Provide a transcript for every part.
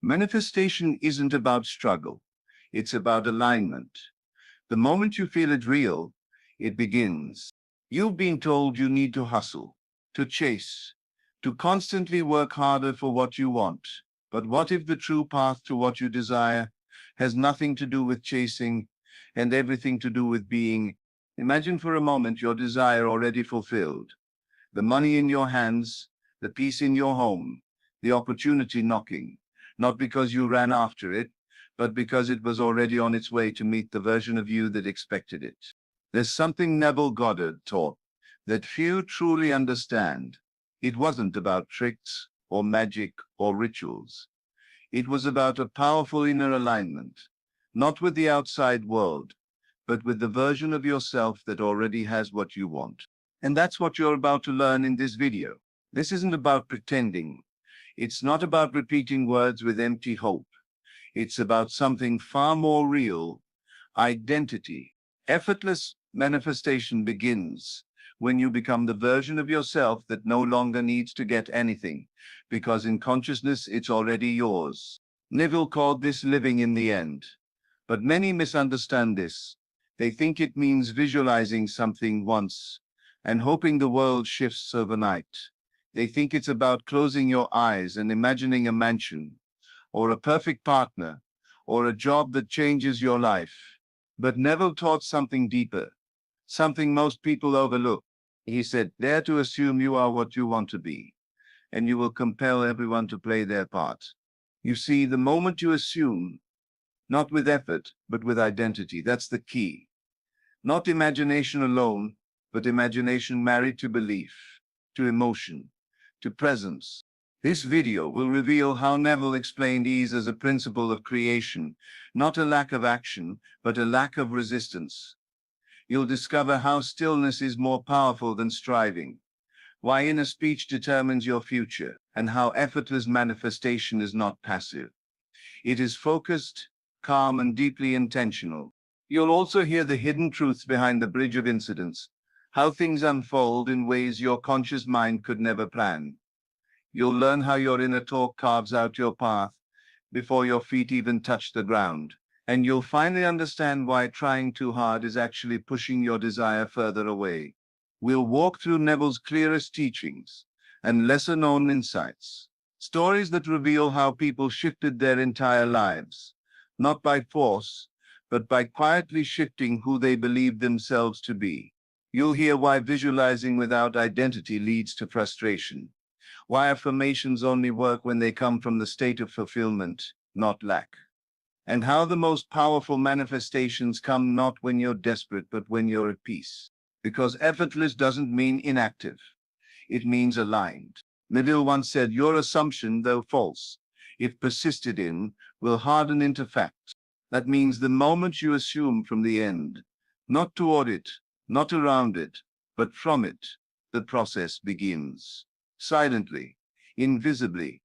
Manifestation isn't about struggle. It's about alignment. The moment you feel it real, it begins. You've been told you need to hustle, to chase, to constantly work harder for what you want. But what if the true path to what you desire has nothing to do with chasing and everything to do with being? Imagine for a moment your desire already fulfilled. The money in your hands, the peace in your home, the opportunity knocking, not because you ran after it, but because it was already on its way to meet the version of you that expected it. There's something Neville Goddard taught that few truly understand. It wasn't about tricks or magic or rituals. It was about a powerful inner alignment, not with the outside world, but with the version of yourself that already has what you want. And that's what you're about to learn in this video. This isn't about pretending. It's not about repeating words with empty hope. It's about something far more real: identity. Effortless manifestation begins when you become the version of yourself that no longer needs to get anything, because in consciousness it's already yours. Neville called this living in the end. But many misunderstand this. They think it means visualizing something once and hoping the world shifts overnight. They think it's about closing your eyes and imagining a mansion, or a perfect partner, or a job that changes your life. But Neville taught something deeper, something most people overlook. He said, dare to assume you are what you want to be, and you will compel everyone to play their part. You see, the moment you assume, not with effort, but with identity, that's the key. Not imagination alone, but imagination married to belief, to emotion, to presence. This video will reveal how Neville explained ease as a principle of creation, not a lack of action, but a lack of resistance. You'll discover how stillness is more powerful than striving, why inner speech determines your future, and how effortless manifestation is not passive. It is focused, calm, and deeply intentional. You'll also hear the hidden truths behind the bridge of incidents, how things unfold in ways your conscious mind could never plan. You'll learn how your inner talk carves out your path before your feet even touch the ground. And you'll finally understand why trying too hard is actually pushing your desire further away. We'll walk through Neville's clearest teachings and lesser-known insights, stories that reveal how people shifted their entire lives, not by force, but by quietly shifting who they believed themselves to be. You'll hear why visualizing without identity leads to frustration, why affirmations only work when they come from the state of fulfillment, not lack, and how the most powerful manifestations come not when you're desperate, but when you're at peace. Because effortless doesn't mean inactive. It means aligned. Neville once said, your assumption, though false, if persisted in, will harden into fact. That means the moment you assume from the end, not toward it, not around it, but from it, the process begins. Silently, invisibly,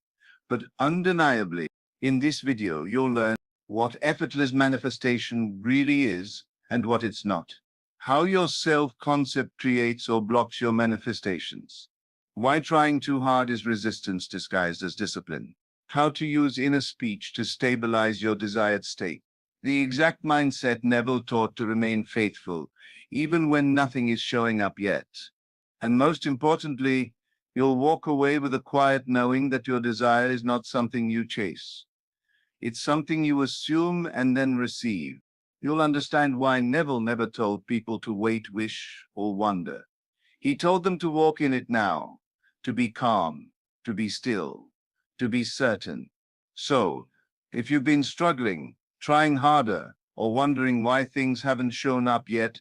but undeniably. In this video, you'll learn what effortless manifestation really is and what it's not. How your self-concept creates or blocks your manifestations. Why trying too hard is resistance disguised as discipline. How to use inner speech to stabilize your desired state. The exact mindset Neville taught to remain faithful, even when nothing is showing up yet. And most importantly, you'll walk away with a quiet knowing that your desire is not something you chase. It's something you assume and then receive. You'll understand why Neville never told people to wait, wish, or wonder. He told them to walk in it now, to be calm, to be still, to be certain. So, if you've been struggling, trying harder, or wondering why things haven't shown up yet,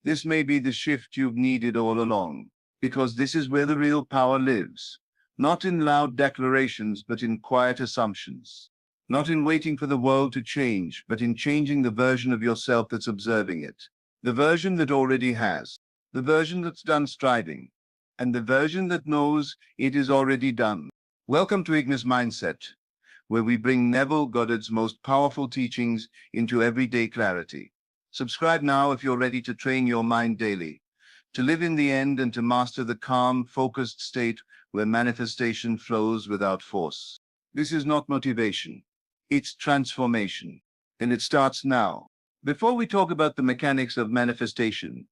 this may be the shift you've needed all along, because this is where the real power lives, not in loud declarations, but in quiet assumptions. Not in waiting for the world to change, but in changing the version of yourself that's observing it. The version that already has. The version that's done striving. And the version that knows it is already done. Welcome to Ignis Mindset, where we bring Neville Goddard's most powerful teachings into everyday clarity. Subscribe now if you're ready to train your mind daily, to live in the end and to master the calm, focused state where manifestation flows without force. This is not motivation. It's transformation. And it starts now. Before we talk about the mechanics of manifestation,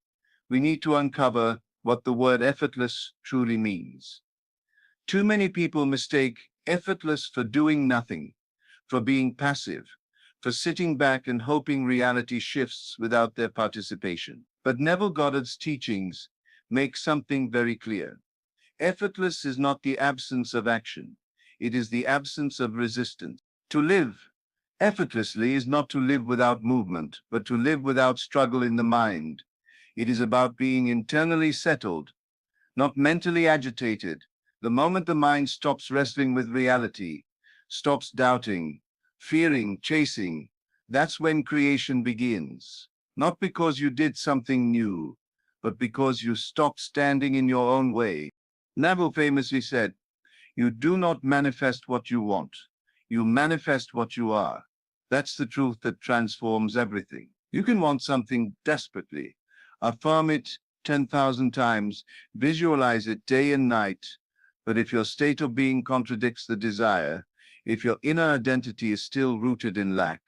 we need to uncover what the word effortless truly means. Too many people mistake effortless for doing nothing, for being passive, for sitting back and hoping reality shifts without their participation. But Neville Goddard's teachings make something very clear. Effortless is not the absence of action. It is the absence of resistance. To live effortlessly is not to live without movement, but to live without struggle in the mind. It is about being internally settled, not mentally agitated. The moment the mind stops wrestling with reality, stops doubting, fearing, chasing, that's when creation begins. Not because you did something new, but because you stopped standing in your own way. Neville famously said, "You do not manifest what you want. You manifest what you are." That's the truth that transforms everything. You can want something desperately, affirm it 10,000 times, visualize it day and night, but if your state of being contradicts the desire, if your inner identity is still rooted in lack,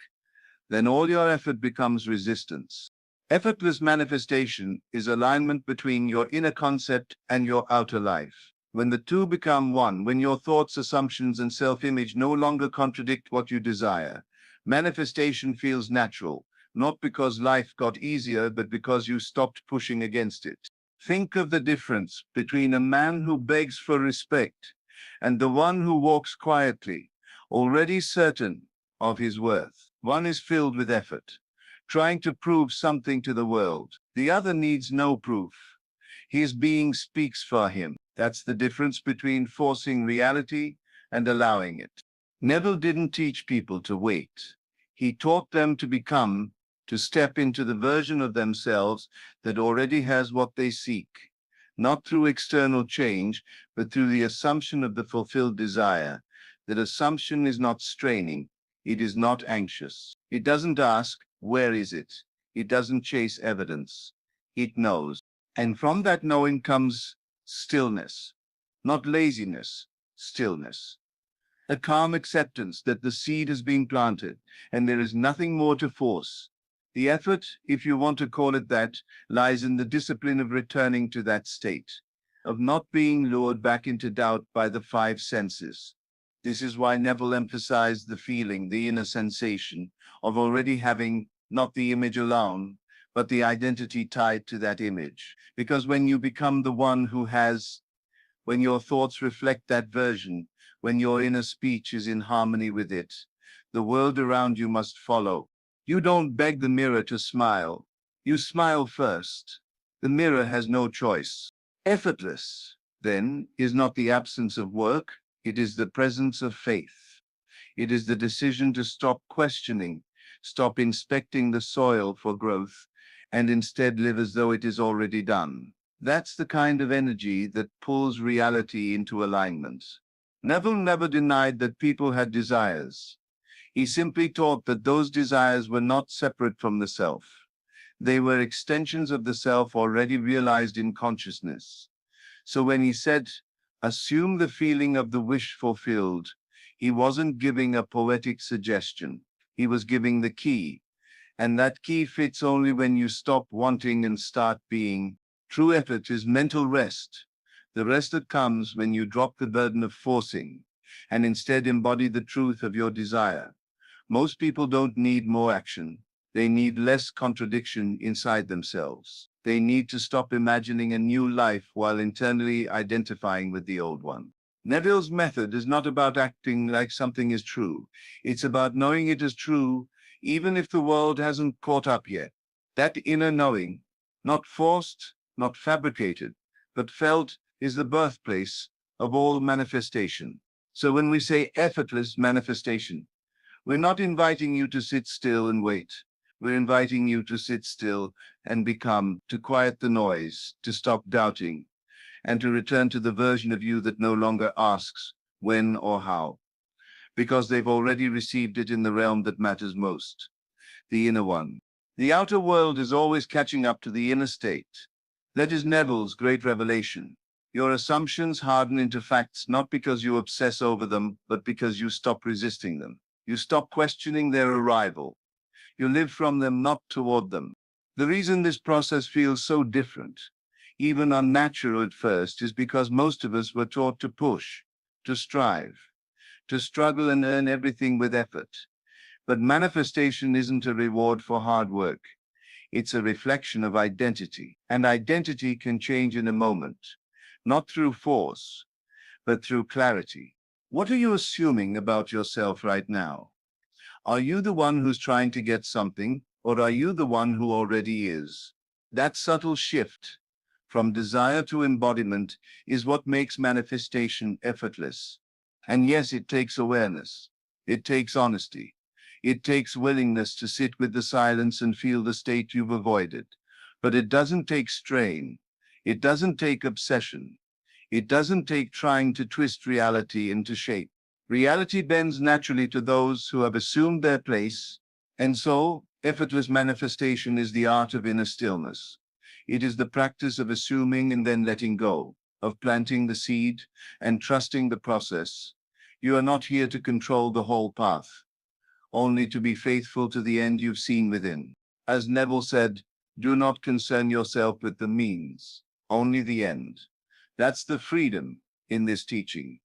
then all your effort becomes resistance. Effortless manifestation is alignment between your inner concept and your outer life. When the two become one, when your thoughts, assumptions, and self-image no longer contradict what you desire, manifestation feels natural, not because life got easier, but because you stopped pushing against it. Think of the difference between a man who begs for respect and the one who walks quietly, already certain of his worth. One is filled with effort, trying to prove something to the world. The other needs no proof. His being speaks for him. That's the difference between forcing reality and allowing it. Neville didn't teach people to wait. He taught them to become, to step into the version of themselves that already has what they seek, not through external change, but through the assumption of the fulfilled desire. That assumption is not straining. It is not anxious. It doesn't ask, where is it? It doesn't chase evidence. It knows. And from that knowing comes stillness, not laziness, stillness. A calm acceptance that the seed has been planted and there is nothing more to force. The effort, if you want to call it that, lies in the discipline of returning to that state, of not being lured back into doubt by the five senses. This is why Neville emphasized the feeling, the inner sensation of already having not the image alone, but the identity tied to that image. Because when you become the one who has, when your thoughts reflect that version, when your inner speech is in harmony with it, the world around you must follow. You don't beg the mirror to smile. You smile first. The mirror has no choice. Effortless, then, is not the absence of work. It is the presence of faith. It is the decision to stop questioning, stop inspecting the soil for growth, and instead live as though it is already done. That's the kind of energy that pulls reality into alignment. Neville never denied that people had desires. He simply taught that those desires were not separate from the self. They were extensions of the self already realized in consciousness. So when he said, assume the feeling of the wish fulfilled, he wasn't giving a poetic suggestion. He was giving the key. And that key fits only when you stop wanting and start being. True effort is mental rest, the rest that comes when you drop the burden of forcing and instead embody the truth of your desire. Most people don't need more action. They need less contradiction inside themselves. They need to stop imagining a new life while internally identifying with the old one. Neville's method is not about acting like something is true. It's about knowing it is true, even if the world hasn't caught up yet. That inner knowing, not forced, not fabricated, but felt, is the birthplace of all manifestation. So when we say effortless manifestation, we're not inviting you to sit still and wait. We're inviting you to sit still and become, to quiet the noise, to stop doubting, and to return to the version of you that no longer asks when or how, because they've already received it in the realm that matters most, the inner one. The outer world is always catching up to the inner state. That is Neville's great revelation. Your assumptions harden into facts not because you obsess over them, but because you stop resisting them. You stop questioning their arrival. You live from them, not toward them. The reason this process feels so different, even unnatural at first, is because most of us were taught to push, to strive, to struggle and earn everything with effort. But manifestation isn't a reward for hard work. It's a reflection of identity. And identity can change in a moment, not through force, but through clarity. What are you assuming about yourself right now? Are you the one who's trying to get something, or are you the one who already is? That subtle shift from desire to embodiment is what makes manifestation effortless. And yes, it takes awareness. It takes honesty. It takes willingness to sit with the silence and feel the state you've avoided. But it doesn't take strain. It doesn't take obsession. It doesn't take trying to twist reality into shape. Reality bends naturally to those who have assumed their place, and so effortless manifestation is the art of inner stillness. It is the practice of assuming and then letting go, of planting the seed and trusting the process. You are not here to control the whole path, only to be faithful to the end you've seen within. As Neville said, do not concern yourself with the means, only the end. That's the freedom in this teaching.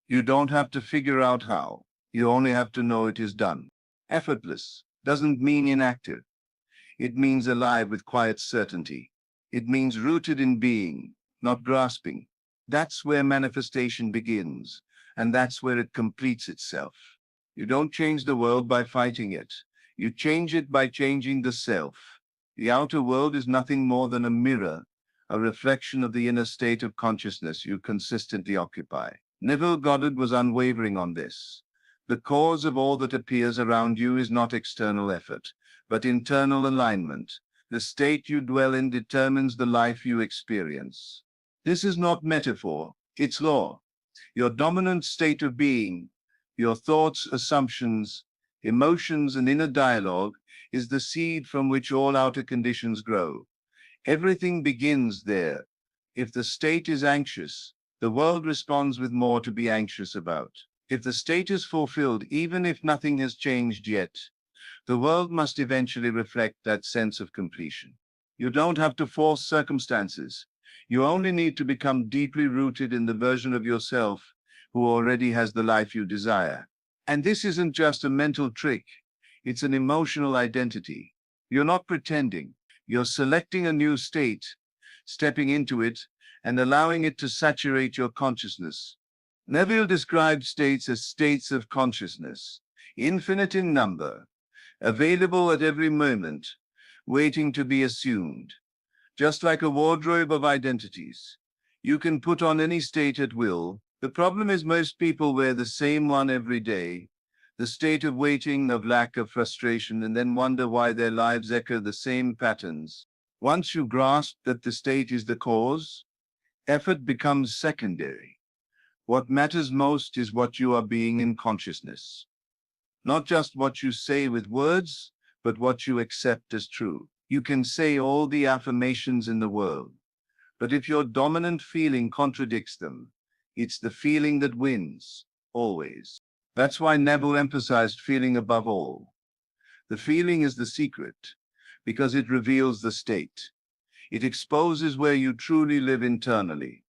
You don't have to figure out how. You only have to know it is done. Effortless doesn't mean inactive. It means alive with quiet certainty. It means rooted in being, not grasping. That's where manifestation begins, and that's where it completes itself. You don't change the world by fighting it. You change it by changing the self. The outer world is nothing more than a mirror, a reflection of the inner state of consciousness you consistently occupy. Neville Goddard was unwavering on this. The cause of all that appears around you is not external effort, but internal alignment. The state you dwell in determines the life you experience. This is not metaphor, it's law. Your dominant state of being, your thoughts, assumptions, emotions, and inner dialogue is the seed from which all outer conditions grow. Everything begins there. If the state is anxious, the world responds with more to be anxious about. If the state is fulfilled, even if nothing has changed yet, the world must eventually reflect that sense of completion. You don't have to force circumstances. You only need to become deeply rooted in the version of yourself who already has the life you desire. And this isn't just a mental trick. It's an emotional identity. You're not pretending. You're selecting a new state, stepping into it, and allowing it to saturate your consciousness. Neville described states as states of consciousness, infinite in number, available at every moment, waiting to be assumed. Just like a wardrobe of identities, you can put on any state at will. The problem is most people wear the same one every day, the state of waiting, of lack, of frustration, and then wonder why their lives echo the same patterns. Once you grasp that the state is the cause, effort becomes secondary. What matters most is what you are being in consciousness. Not just what you say with words, but what you accept as true. You can say all the affirmations in the world, but if your dominant feeling contradicts them, it's the feeling that wins, always. That's why Neville emphasized feeling above all. The feeling is the secret, because it reveals the state. It exposes where you truly live internally.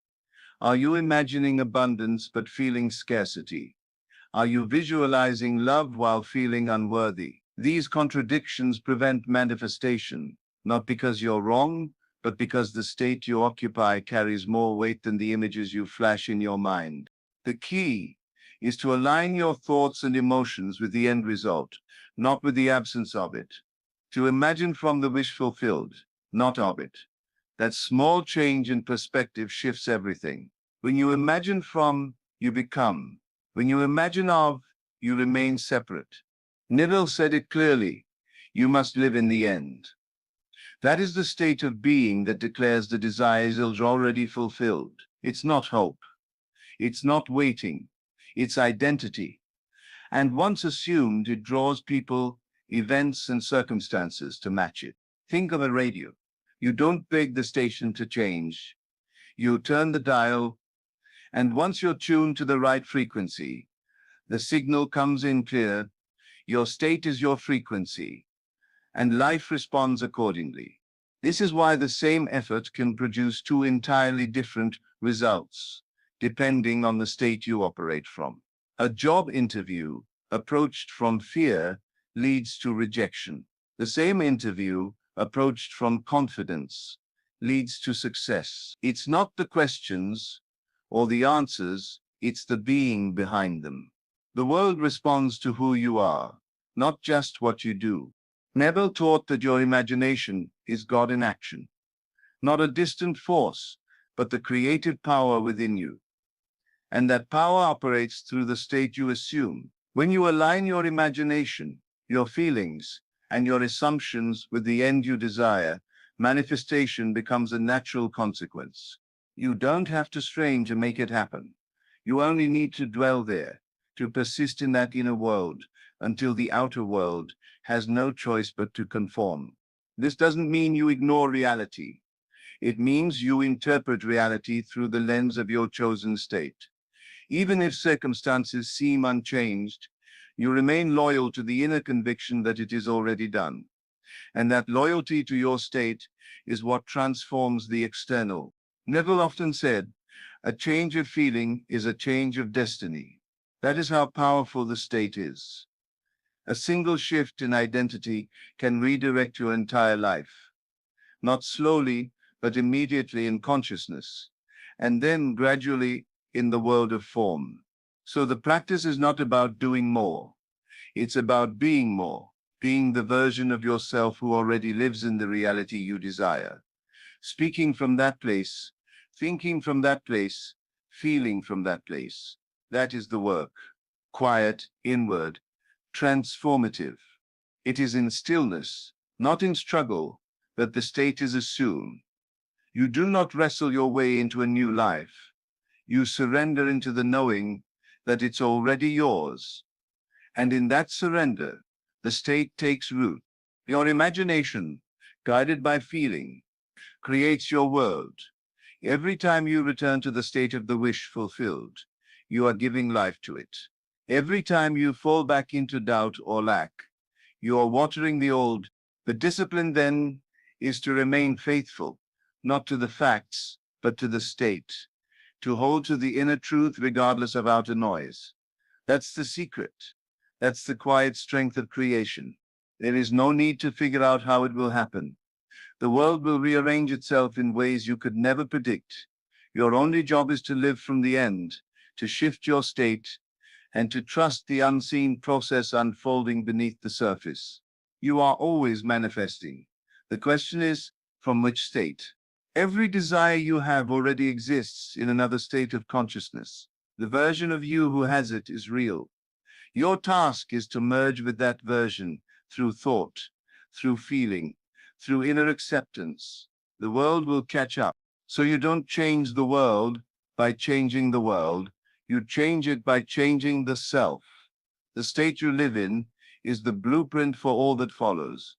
Are you imagining abundance but feeling scarcity? Are you visualizing love while feeling unworthy? These contradictions prevent manifestation, not because you're wrong, but because the state you occupy carries more weight than the images you flash in your mind. The key is to align your thoughts and emotions with the end result, not with the absence of it. To imagine from the wish fulfilled, not of it. That small change in perspective shifts everything. When you imagine from, you become. When you imagine of, you remain separate. Neville said it clearly. You must live in the end. That is the state of being that declares the desires already fulfilled. It's not hope. It's not waiting. It's identity. And once assumed, it draws people, events, and circumstances to match it. Think of a radio. You don't beg the station to change. You turn the dial, and once you're tuned to the right frequency, the signal comes in clear. Your state is your frequency, and life responds accordingly. This is why the same effort can produce two entirely different results, depending on the state you operate from. A job interview approached from fear leads to rejection. The same interview approached from confidence leads to success. It's not the questions or the answers, it's the being behind them. The world responds to who you are, not just what you do. Neville taught that your imagination is God in action, not a distant force, but the creative power within you. And that power operates through the state you assume. When you align your imagination, your feelings, and your assumptions with the end you desire, manifestation becomes a natural consequence. You don't have to strain to make it happen. You only need to dwell there, to persist in that inner world, until the outer world has no choice but to conform. This doesn't mean you ignore reality. It means you interpret reality through the lens of your chosen state. Even if circumstances seem unchanged, you remain loyal to the inner conviction that it is already done. And that loyalty to your state is what transforms the external. Neville often said, "A change of feeling is a change of destiny." That is how powerful the state is. A single shift in identity can redirect your entire life, not slowly, but immediately in consciousness, and then gradually in the world of form. So the practice is not about doing more. It's about being more, being the version of yourself who already lives in the reality you desire. Speaking from that place, thinking from that place, feeling from that place. That is the work. Quiet, inward, transformative. It is in stillness, not in struggle, that the state is assumed. You do not wrestle your way into a new life. You surrender into the knowing that it's already yours. And in that surrender, the state takes root. Your imagination, guided by feeling, creates your world. Every time you return to the state of the wish fulfilled, you are giving life to it. Every time you fall back into doubt or lack, you are watering the old. The discipline then is to remain faithful, not to the facts, but to the state, to hold to the inner truth regardless of outer noise. That's the secret. That's the quiet strength of creation. There is no need to figure out how it will happen. The world will rearrange itself in ways you could never predict. Your only job is to live from the end, to shift your state, and to trust the unseen process unfolding beneath the surface. You are always manifesting. The question is, from which state? Every desire you have already exists in another state of consciousness. The version of you who has it is real. Your task is to merge with that version through thought, through feeling, through inner acceptance. The world will catch up. So you don't change the world by changing the world. You change it by changing the self. The state you live in is the blueprint for all that follows.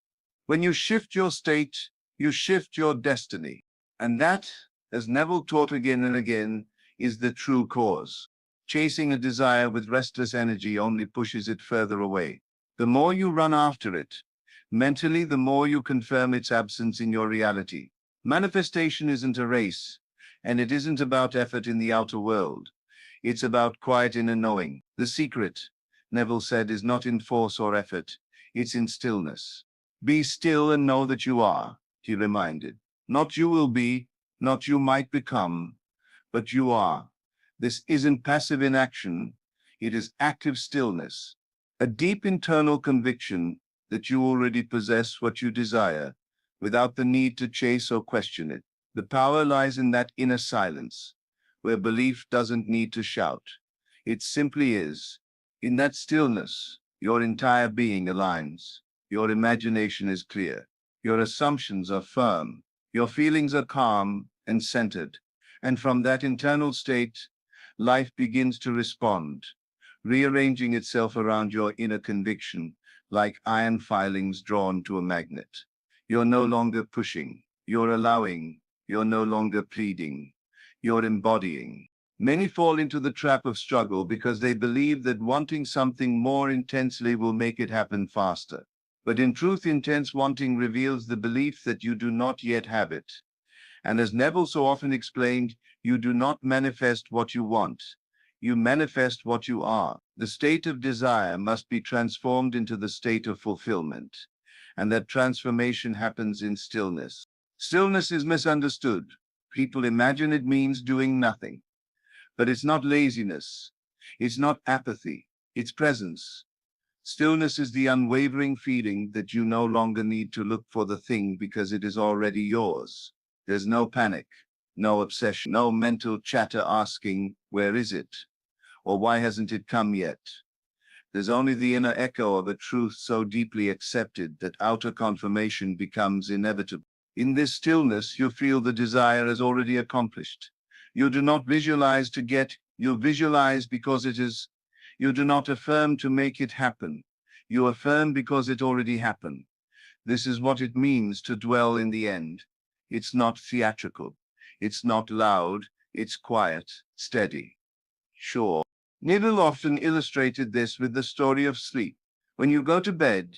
When you shift your state, you shift your destiny. And that, as Neville taught again and again, is the true cause. Chasing a desire with restless energy only pushes it further away. The more you run after it, mentally, the more you confirm its absence in your reality. Manifestation isn't a race, and it isn't about effort in the outer world. It's about quiet inner knowing. The secret, Neville said, is not in force or effort. It's in stillness. Be still and know that you are, he reminded. Not you will be, not you might become, but you are. This isn't passive inaction. It is active stillness. A deep internal conviction that you already possess what you desire without the need to chase or question it. The power lies in that inner silence, where belief doesn't need to shout. It simply is. In that stillness, your entire being aligns. Your imagination is clear. Your assumptions are firm. Your feelings are calm and centered. And from that internal state, life begins to respond, rearranging itself around your inner conviction, like iron filings drawn to a magnet. You're no longer pushing. You're allowing. You're no longer pleading. You're embodying. Many fall into the trap of struggle because they believe that wanting something more intensely will make it happen faster. But in truth, intense wanting reveals the belief that you do not yet have it. And as Neville so often explained, you do not manifest what you want. You manifest what you are. The state of desire must be transformed into the state of fulfillment. And that transformation happens in stillness. Stillness is misunderstood. People imagine it means doing nothing. But it's not laziness. It's not apathy. It's presence. Stillness is the unwavering feeling that you no longer need to look for the thing because it is already yours. There's no panic, no obsession, no mental chatter asking, where is it? Or why hasn't it come yet? There's only the inner echo of a truth so deeply accepted that outer confirmation becomes inevitable. In this stillness, you feel the desire is already accomplished. You do not visualize to get, you visualize because it is. You do not affirm to make it happen. You affirm because it already happened. This is what it means to dwell in the end. It's not theatrical. It's not loud. It's quiet, steady, sure. Neville often illustrated this with the story of sleep. When you go to bed,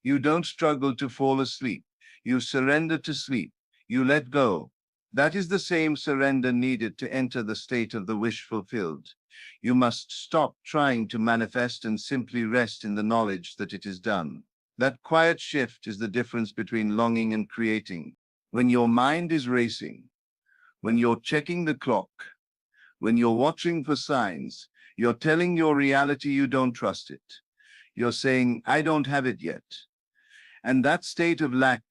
you don't struggle to fall asleep. You surrender to sleep. You let go. That is the same surrender needed to enter the state of the wish fulfilled. You must stop trying to manifest and simply rest in the knowledge that it is done. That quiet shift is the difference between longing and creating. When your mind is racing, when you're checking the clock, when you're watching for signs, you're telling your reality you don't trust it. You're saying, I don't have it yet. And that state of lack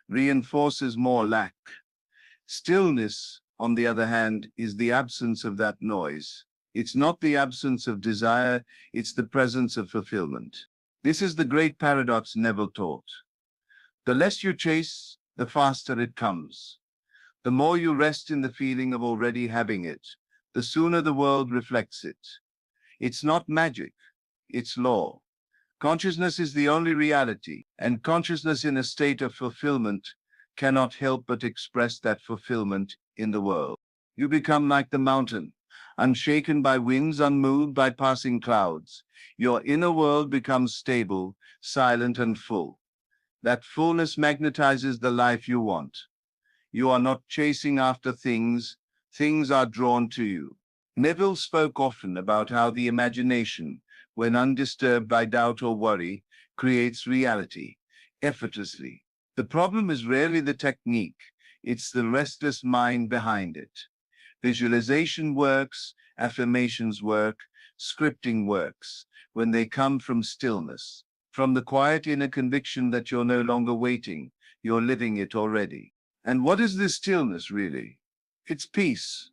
reinforces more lack. Stillness, on the other hand, is the absence of that noise. It's not the absence of desire, it's the presence of fulfillment. This is the great paradox Neville taught. The less you chase, the faster it comes. The more you rest in the feeling of already having it, the sooner the world reflects it. It's not magic, it's law. Consciousness is the only reality, and consciousness in a state of fulfillment cannot help but express that fulfillment in the world. You become like the mountain, unshaken by winds, unmoved by passing clouds. Your inner world becomes stable, silent, and full. That fullness magnetizes the life you want. You are not chasing after things, things are drawn to you. Neville spoke often about how the imagination, when undisturbed by doubt or worry, creates reality, effortlessly. The problem is rarely the technique, it's the restless mind behind it. Visualization works, affirmations work, scripting works, when they come from stillness, from the quiet inner conviction that you're no longer waiting, you're living it already. And what is this stillness really? It's peace,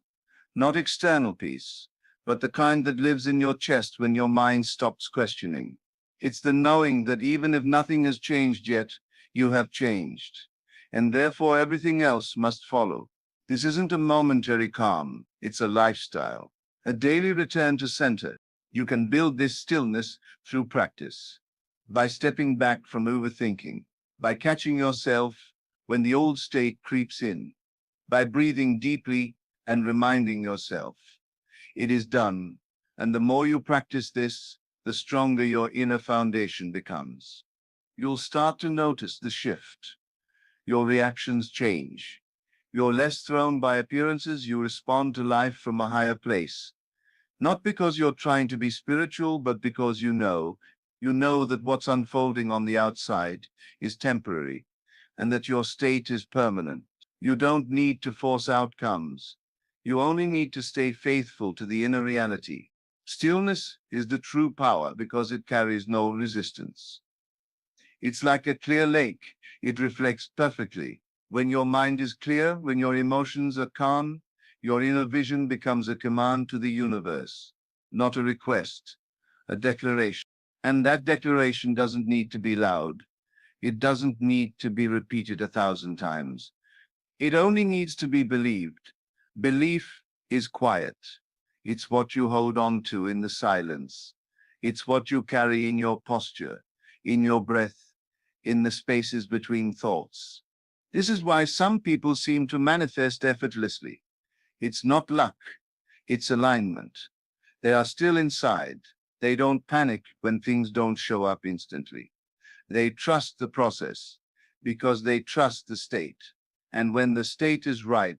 not external peace, but the kind that lives in your chest when your mind stops questioning. It's the knowing that even if nothing has changed yet, you have changed, and therefore everything else must follow. This isn't a momentary calm, it's a lifestyle, a daily return to center. You can build this stillness through practice, by stepping back from overthinking, by catching yourself when the old state creeps in, by breathing deeply and reminding yourself. It is done, and the more you practice this, the stronger your inner foundation becomes. You'll start to notice the shift. Your reactions change. You're less thrown by appearances, you respond to life from a higher place. Not because you're trying to be spiritual, but because you know that what's unfolding on the outside is temporary, and that your state is permanent. You don't need to force outcomes. You only need to stay faithful to the inner reality. Stillness is the true power because it carries no resistance. It's like a clear lake. It reflects perfectly. When your mind is clear, when your emotions are calm, your inner vision becomes a command to the universe, not a request, a declaration. And that declaration doesn't need to be loud. It doesn't need to be repeated 1,000 times. It only needs to be believed. Belief is quiet. It's what you hold on to in the silence. It's what you carry in your posture, in your breath, in the spaces between thoughts. This is why some people seem to manifest effortlessly. It's not luck. It's alignment. They are still inside. They don't panic when things don't show up instantly. They trust the process because they trust the state. And when the state is right,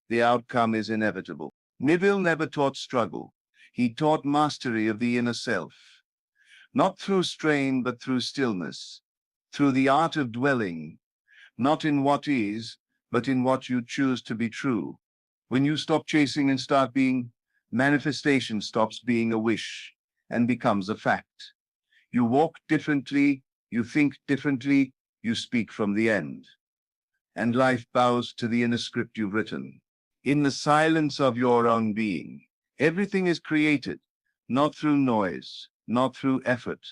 the outcome is inevitable. Neville never taught struggle. He taught mastery of the inner self, not through strain, but through stillness, through the art of dwelling, not in what is, but in what you choose to be true. When you stop chasing and start being, manifestation stops being a wish and becomes a fact. You walk differently, you think differently, you speak from the end. And life bows to the inner script you've written. In the silence of your own being, everything is created, not through noise, not through effort,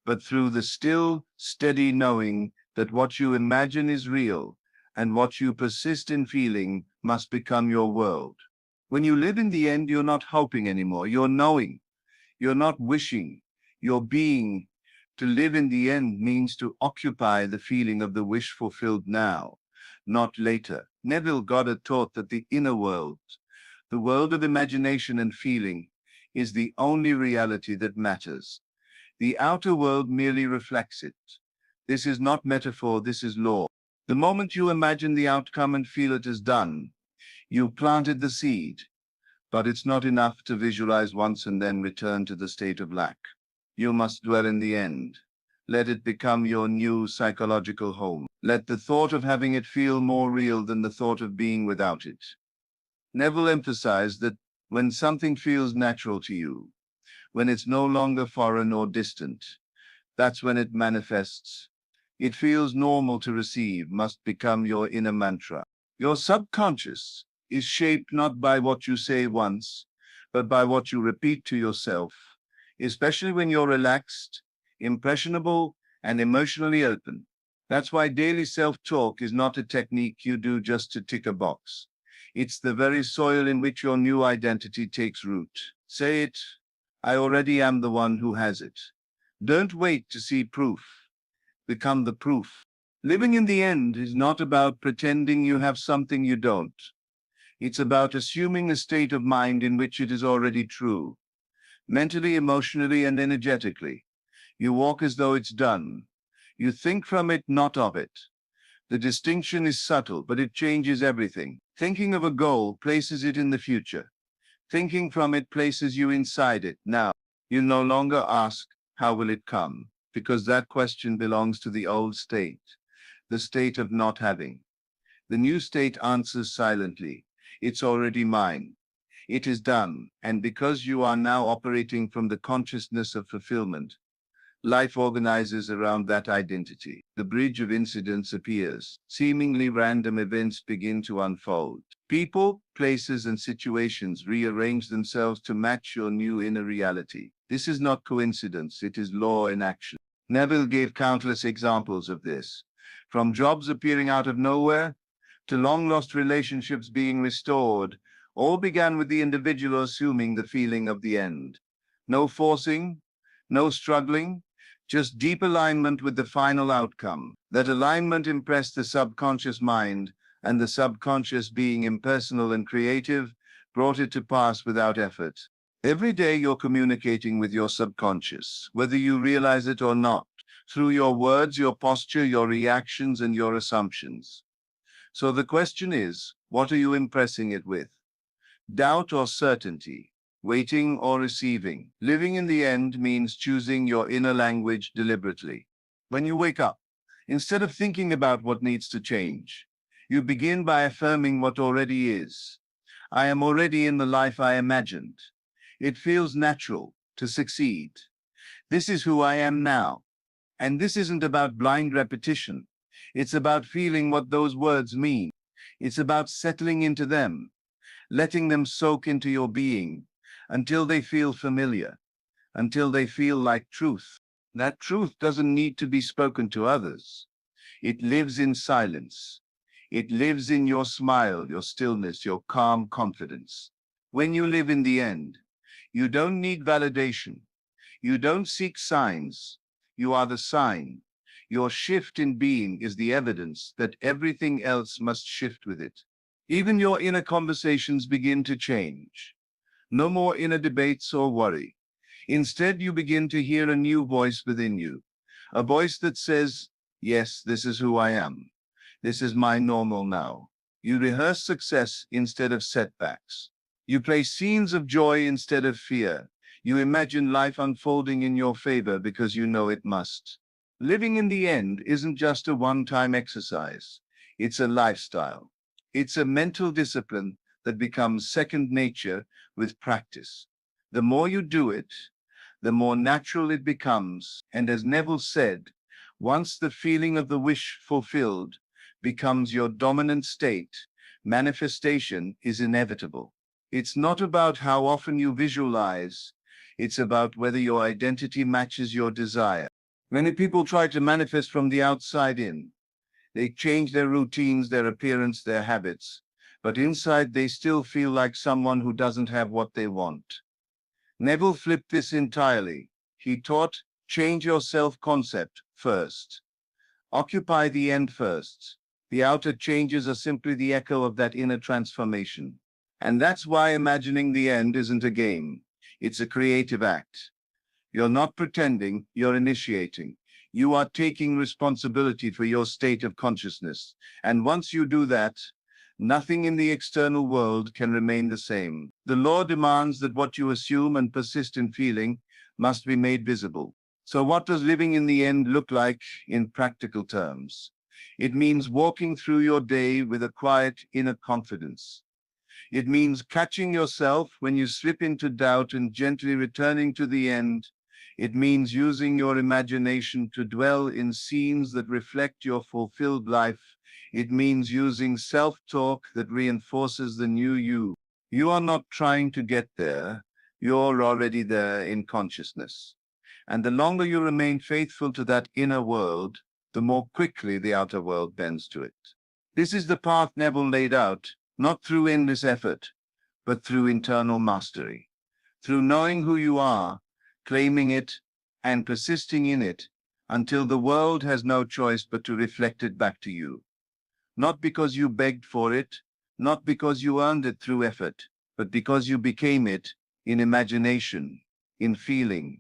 but through the still, steady knowing that what you imagine is real, and what you persist in feeling must become your world. When you live in the end, you're not hoping anymore, you're knowing. You're not wishing, you're being. To live in the end means to occupy the feeling of the wish fulfilled now, not later. Neville Goddard taught that the inner world, the world of imagination and feeling, is the only reality that matters. The outer world merely reflects it. This is not metaphor, this is law. The moment you imagine the outcome and feel it is done, you planted the seed. But it's not enough to visualize once and then return to the state of lack. You must dwell in the end. Let it become your new psychological home. Let the thought of having it feel more real than the thought of being without it. Neville emphasized that when something feels natural to you, when it's no longer foreign or distant, that's when it manifests. It feels normal to receive must become your inner mantra. Your subconscious is shaped not by what you say once, but by what you repeat to yourself, especially when you're relaxed, impressionable, and emotionally open. That's why daily self-talk is not a technique you do just to tick a box. It's the very soil in which your new identity takes root. Say it, I already am the one who has it. Don't wait to see proof. Become the proof. Living in the end is not about pretending you have something you don't. It's about assuming a state of mind in which it is already true. Mentally, emotionally, and energetically. You walk as though it's done. You think from it, not of it. The distinction is subtle, but it changes everything. Thinking of a goal places it in the future. Thinking from it places you inside it. Now, you no longer ask, how will it come? Because that question belongs to the old state, the state of not having. The new state answers silently. It's already mine. It is done. And because you are now operating from the consciousness of fulfillment, life organizes around that identity. The bridge of incidents appears. Seemingly random events begin to unfold. People, places, and situations rearrange themselves to match your new inner reality. This is not coincidence, it is law in action. Neville gave countless examples of this, from jobs appearing out of nowhere to long-lost relationships being restored. All began with the individual assuming the feeling of the end. No forcing, no struggling, just deep alignment with the final outcome. That alignment impressed the subconscious mind, and the subconscious, being impersonal and creative, brought it to pass without effort. Every day you're communicating with your subconscious, whether you realize it or not, through your words, your posture, your reactions, and your assumptions. So the question is, what are you impressing it with? Doubt or certainty? Waiting or receiving? Living in the end means choosing your inner language deliberately. When you wake up, instead of thinking about what needs to change, you begin by affirming what already is. I am already in the life I imagined. It feels natural to succeed. This is who I am now. And this isn't about blind repetition. It's about feeling what those words mean. It's about settling into them, letting them soak into your being until they feel familiar, until they feel like truth. That truth doesn't need to be spoken to others. It lives in silence. It lives in your smile, your stillness, your calm confidence. When you live in the end, you don't need validation. You don't seek signs. You are the sign. Your shift in being is the evidence that everything else must shift with it. Even your inner conversations begin to change. No more inner debates or worry. Instead, you begin to hear a new voice within you, a voice that says, yes, this is who I am. This is my normal now. You rehearse success instead of setbacks. You play scenes of joy instead of fear. You imagine life unfolding in your favor because you know it must. Living in the end isn't just a one-time exercise. It's a lifestyle. It's a mental discipline that becomes second nature with practice. The more you do it, the more natural it becomes. And as Neville said, once the feeling of the wish fulfilled becomes your dominant state, manifestation is inevitable. It's not about how often you visualize, it's about whether your identity matches your desire. Many people try to manifest from the outside in. They change their routines, their appearance, their habits, but inside they still feel like someone who doesn't have what they want. Neville flipped this entirely. He taught, change your self-concept first. Occupy the end first. The outer changes are simply the echo of that inner transformation. And that's why imagining the end isn't a game. It's a creative act. You're not pretending, you're initiating. You are taking responsibility for your state of consciousness. And once you do that, nothing in the external world can remain the same. The law demands that what you assume and persist in feeling must be made visible. So what does living in the end look like in practical terms? It means walking through your day with a quiet inner confidence. It means catching yourself when you slip into doubt and gently returning to the end. It means using your imagination to dwell in scenes that reflect your fulfilled life. It means using self-talk that reinforces the new you. You are not trying to get there. You're already there in consciousness. And the longer you remain faithful to that inner world, the more quickly the outer world bends to it. This is the path Neville laid out, not through endless effort, but through internal mastery. Through knowing who you are, claiming it, and persisting in it until the world has no choice but to reflect it back to you. Not because you begged for it, not because you earned it through effort, but because you became it in imagination, in feeling,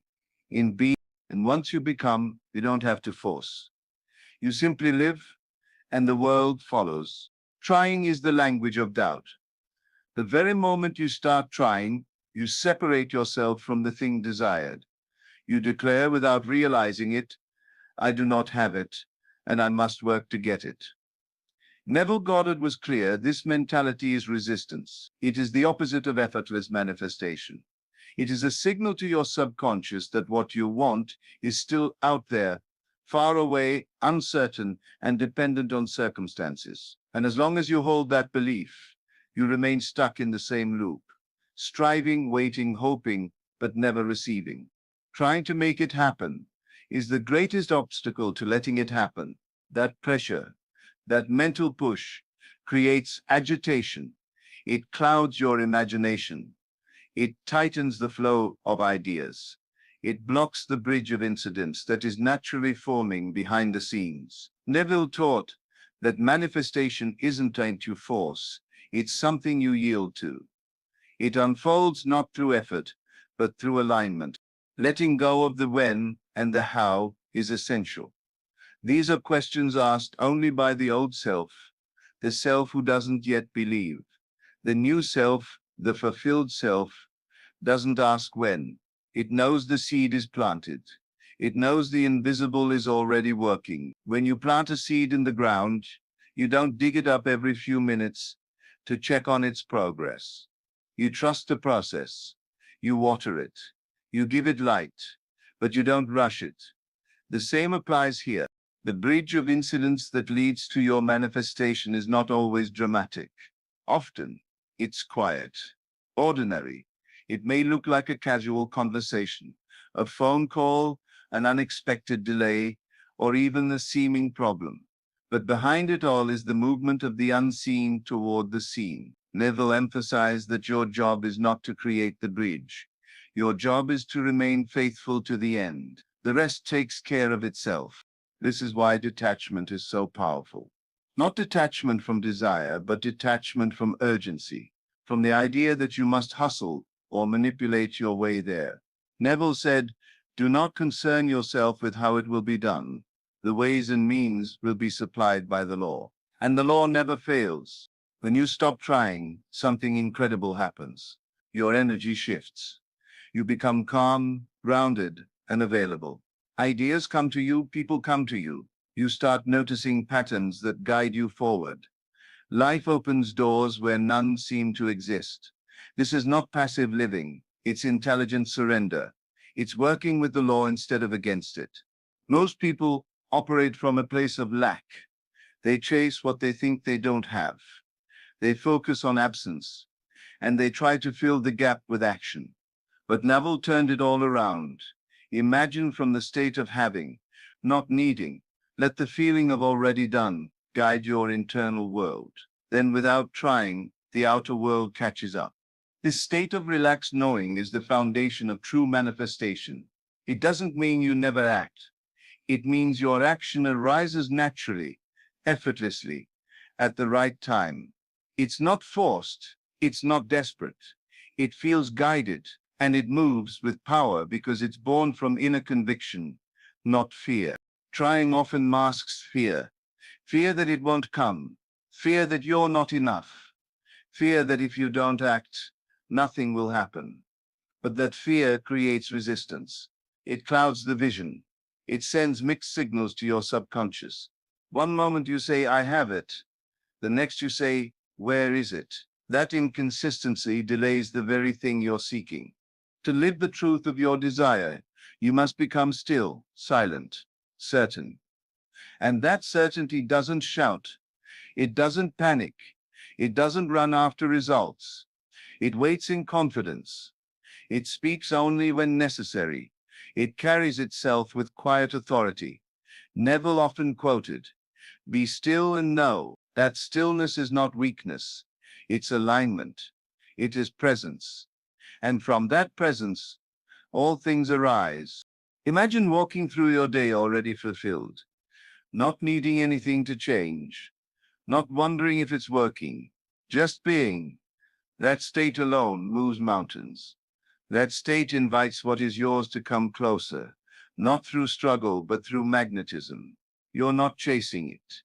in being. And once you become, you don't have to force. You simply live, and the world follows. Trying is the language of doubt. The very moment you start trying, you separate yourself from the thing desired. You declare without realizing it, I do not have it, and I must work to get it. Neville Goddard was clear, this mentality is resistance. It is the opposite of effortless manifestation. It is a signal to your subconscious that what you want is still out there, far away, uncertain, and dependent on circumstances. And as long as you hold that belief, you remain stuck in the same loop, striving, waiting, hoping, but never receiving. Trying to make it happen is the greatest obstacle to letting it happen. That pressure, that mental push, creates agitation. It clouds your imagination. It tightens the flow of ideas. It blocks the bridge of incidents that is naturally forming behind the scenes. Neville taught that manifestation isn't aimed you force, it's something you yield to. It unfolds not through effort, but through alignment. Letting go of the when and the how is essential. These are questions asked only by the old self, the self who doesn't yet believe. The new self, the fulfilled self, doesn't ask when. It knows the seed is planted. It knows the invisible is already working. When you plant a seed in the ground, you don't dig it up every few minutes to check on its progress. You trust the process. You water it. You give it light, but you don't rush it. The same applies here. The bridge of incidents that leads to your manifestation is not always dramatic. Often, it's quiet, ordinary. It may look like a casual conversation, a phone call, an unexpected delay, or even a seeming problem. But behind it all is the movement of the unseen toward the seen. Neville emphasized that your job is not to create the bridge. Your job is to remain faithful to the end. The rest takes care of itself. This is why detachment is so powerful. Not detachment from desire, but detachment from urgency, from the idea that you must hustle, or manipulate your way there. Neville said, "Do not concern yourself with how it will be done. The ways and means will be supplied by the law." And the law never fails. When you stop trying, something incredible happens. Your energy shifts. You become calm, grounded, and available. Ideas come to you, people come to you. You start noticing patterns that guide you forward. Life opens doors where none seem to exist. This is not passive living, it's intelligent surrender. It's working with the law instead of against it. Most people operate from a place of lack. They chase what they think they don't have. They focus on absence, and they try to fill the gap with action. But Neville turned it all around. Imagine from the state of having, not needing. Let the feeling of already done guide your internal world. Then without trying, the outer world catches up. This state of relaxed knowing is the foundation of true manifestation. It doesn't mean you never act. It means your action arises naturally, effortlessly, at the right time. It's not forced, it's not desperate. It feels guided, and it moves with power because it's born from inner conviction, not fear. Trying often masks fear. Fear that it won't come. Fear that you're not enough. Fear that if you don't act, nothing will happen. But that fear creates resistance. It clouds the vision. It sends mixed signals to your subconscious. One moment you say, "I have it." The next you say, "Where is it?" That inconsistency delays the very thing you're seeking. To live the truth of your desire, you must become still, silent, certain. And that certainty doesn't shout. It doesn't panic. It doesn't run after results. It waits in confidence. It speaks only when necessary. It carries itself with quiet authority. Neville often quoted, "Be still and know that stillness is not weakness. It's alignment. It is presence. And from that presence, all things arise." Imagine walking through your day already fulfilled, not needing anything to change, not wondering if it's working, just being. That state alone moves mountains. That state invites what is yours to come closer, not through struggle, but through magnetism. You're not chasing it.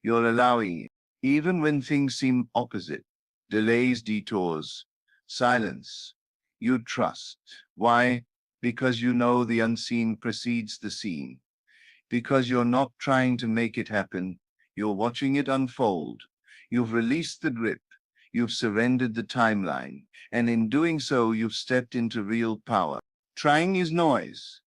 You're allowing it. Even when things seem opposite, delays, detours, silence, you trust. Why? Because you know the unseen precedes the seen. Because you're not trying to make it happen, you're watching it unfold. You've released the grip. You've surrendered the timeline, and in doing so, you've stepped into real power. Trying is noise.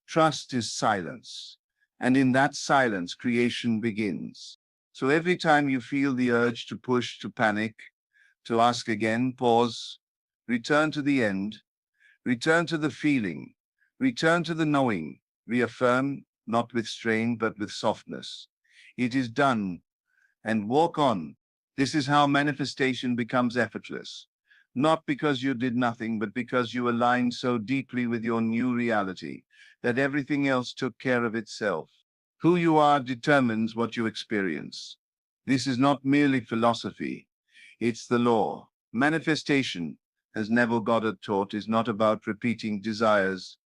Trust is silence. And in that silence, creation begins. So every time you feel the urge to push, to panic, to ask again, pause, return to the end, return to the feeling, return to the knowing, reaffirm, not with strain, but with softness. It is done, and walk on. This is how manifestation becomes effortless. Not because you did nothing, but because you aligned so deeply with your new reality that everything else took care of itself. Who you are determines what you experience. This is not merely philosophy, it's the law. Manifestation, as Neville Goddard taught, is not about repeating desires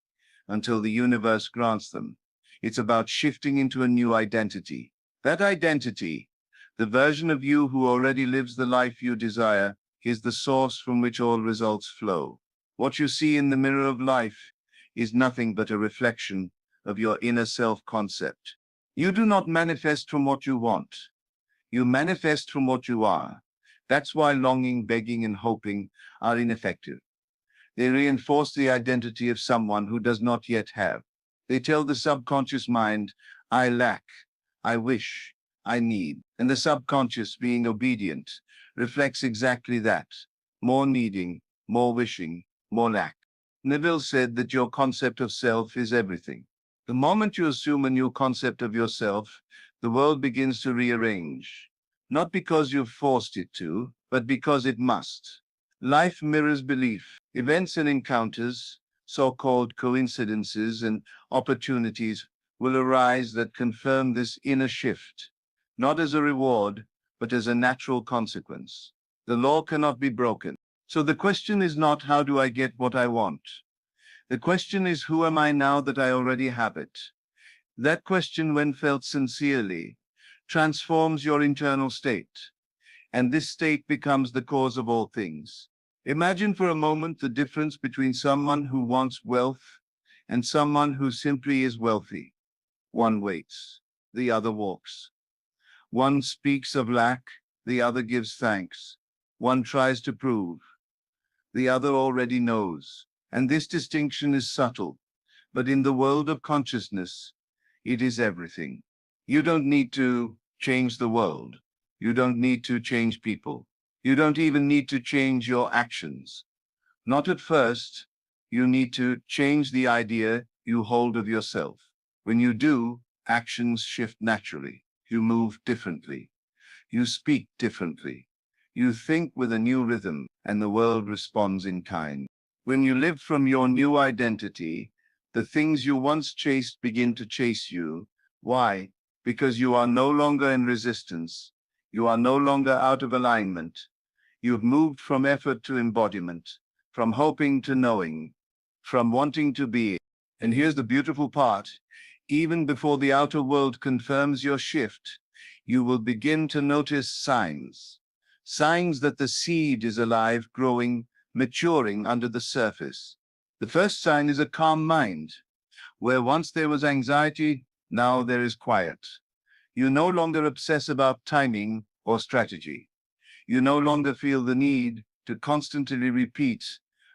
until the universe grants them. It's about shifting into a new identity. That identity, the version of you who already lives the life you desire, is the source from which all results flow. What you see in the mirror of life is nothing but a reflection of your inner self-concept. You do not manifest from what you want. You manifest from what you are. That's why longing, begging, and hoping are ineffective. They reinforce the identity of someone who does not yet have. They tell the subconscious mind, "I lack, I wish, I need." And the subconscious, being obedient, reflects exactly that. More needing, more wishing, more lack. Neville said that your concept of self is everything. The moment you assume a new concept of yourself, the world begins to rearrange. Not because you've forced it to, but because it must. Life mirrors belief. Events and encounters, so-called coincidences and opportunities, will arise that confirm this inner shift, not as a reward, but as a natural consequence. The law cannot be broken. So the question is not how do I get what I want? The question is who am I now that I already have it? That question, when felt sincerely, transforms your internal state, and this state becomes the cause of all things. Imagine for a moment the difference between someone who wants wealth and someone who simply is wealthy. One waits, the other walks. One speaks of lack, the other gives thanks. One tries to prove, the other already knows. And this distinction is subtle, but in the world of consciousness, it is everything. You don't need to change the world. You don't need to change people. You don't even need to change your actions. Not at first. You need to change the idea you hold of yourself. When you do, actions shift naturally. You move differently. You speak differently. You think with a new rhythm, and the world responds in kind. When you live from your new identity, the things you once chased begin to chase you. Why? Because you are no longer in resistance. You are no longer out of alignment. You've moved from effort to embodiment, from hoping to knowing, from wanting to be. And here's the beautiful part. Even before the outer world confirms your shift, you will begin to notice signs. Signs that the seed is alive, growing, maturing under the surface. The first sign is a calm mind. Where once there was anxiety, now there is quiet. You no longer obsess about timing or strategy. You no longer feel the need to constantly repeat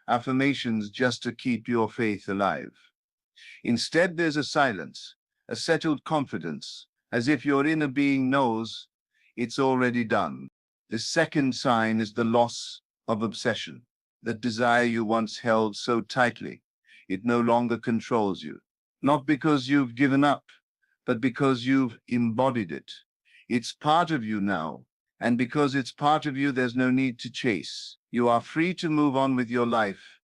affirmations just to keep your faith alive. Instead, there's a silence, a settled confidence, as if your inner being knows it's already done. The second sign is the loss of obsession. That desire you once held so tightly, it no longer controls you. Not because you've given up, but because you've embodied it. It's part of you now, and because it's part of you, there's no need to chase. You are free to move on with your life,